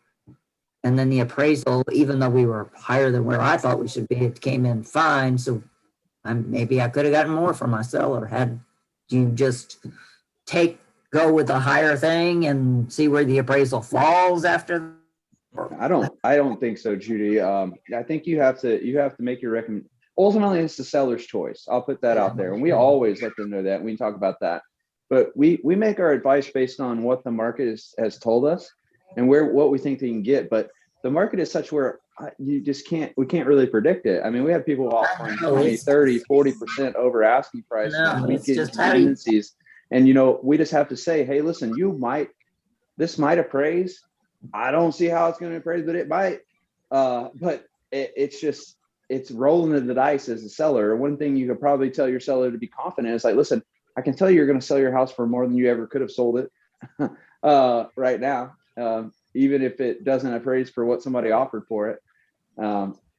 [SPEAKER 4] And then the appraisal, even though we were higher than where I thought we should be, it came in fine. So maybe I could have gotten more for my seller. Had you just go with a higher thing and see where the appraisal falls after?
[SPEAKER 3] I don't think so, Judy. I think you have to make your recommendation. Ultimately, it's the seller's choice. I'll put that out there, and we always let them know that. We can talk about that, but we make our advice based on what the market has told us and what we think they can get. But the market is such where we can't really predict it. We have people offering 20, 30, 40% over asking price.
[SPEAKER 4] It's just
[SPEAKER 3] tendencies. And, we just have to say, hey, listen, this might appraise. I don't see how it's going to appraise, but it might. But it's rolling the dice as a seller. One thing you could probably tell your seller to be confident is like, listen, I can tell you're going to sell your house for more than you ever could have sold it right now, even if it doesn't appraise for what somebody offered for it.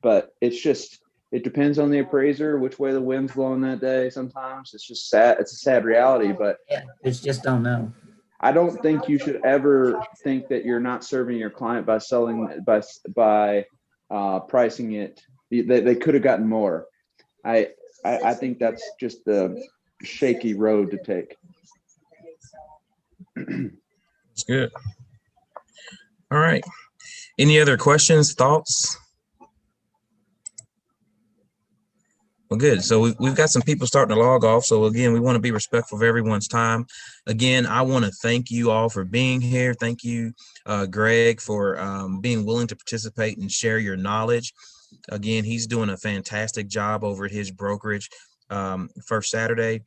[SPEAKER 3] But it depends on the appraiser, which way the wind's blowing that day. Sometimes it's just sad. It's a sad reality, but
[SPEAKER 4] it's just don't know.
[SPEAKER 3] I don't think you should ever think that you're not serving your client by selling by pricing it. They could have gotten more. I think that's just a shaky road to take.
[SPEAKER 1] That's good. All right. Any other questions, thoughts? Well, good. So we've got some people starting to log off. So again, we want to be respectful of everyone's time. Again, I want to thank you all for being here. Thank you, Greg, for being willing to participate and share your knowledge. Again, he's doing a fantastic job over at his brokerage First Saturday.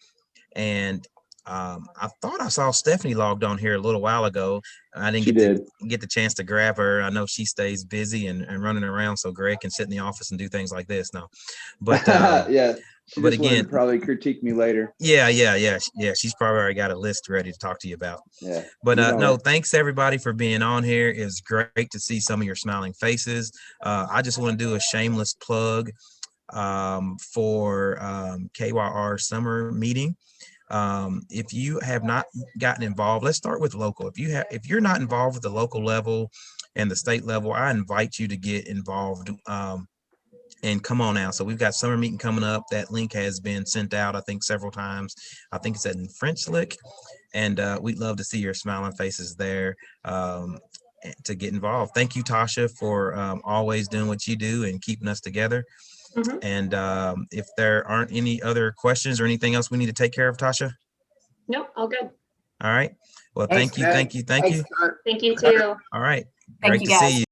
[SPEAKER 1] And I thought I saw Stephanie logged on here a little while ago. I didn't get the chance to grab her. I know she stays busy and running around, so Greg can sit in the office and do things like this now. But
[SPEAKER 3] yeah,
[SPEAKER 1] but again,
[SPEAKER 3] probably critique me later.
[SPEAKER 1] Yeah. She's probably already got a list ready to talk to you about.
[SPEAKER 3] Yeah.
[SPEAKER 1] But no, thanks everybody for being on here. It's great to see some of your smiling faces. I just want to do a shameless plug. for KYR summer meeting. If you have not gotten involved, let's start with local. If you're not involved with the local level and the state level, I invite you to get involved. And come on out. So we've got summer meeting coming up. That link has been sent out, I think, several times. I think it's in French Lick, and we'd love to see your smiling faces there to get involved. Thank you, Tasha, for always doing what you do and keeping us together.
[SPEAKER 2] Mhm.
[SPEAKER 1] And if there aren't any other questions or anything else we need to take care of, Tasha?
[SPEAKER 2] Nope, all good.
[SPEAKER 1] All right. Well,
[SPEAKER 4] Thanks,
[SPEAKER 1] thank you,
[SPEAKER 4] Kurt.
[SPEAKER 1] thank you, thank you.
[SPEAKER 4] Thanks, Kurt.
[SPEAKER 2] Thank you too.
[SPEAKER 1] All right.
[SPEAKER 5] Thank
[SPEAKER 1] Great
[SPEAKER 5] you,
[SPEAKER 1] to see
[SPEAKER 5] guys.
[SPEAKER 1] you.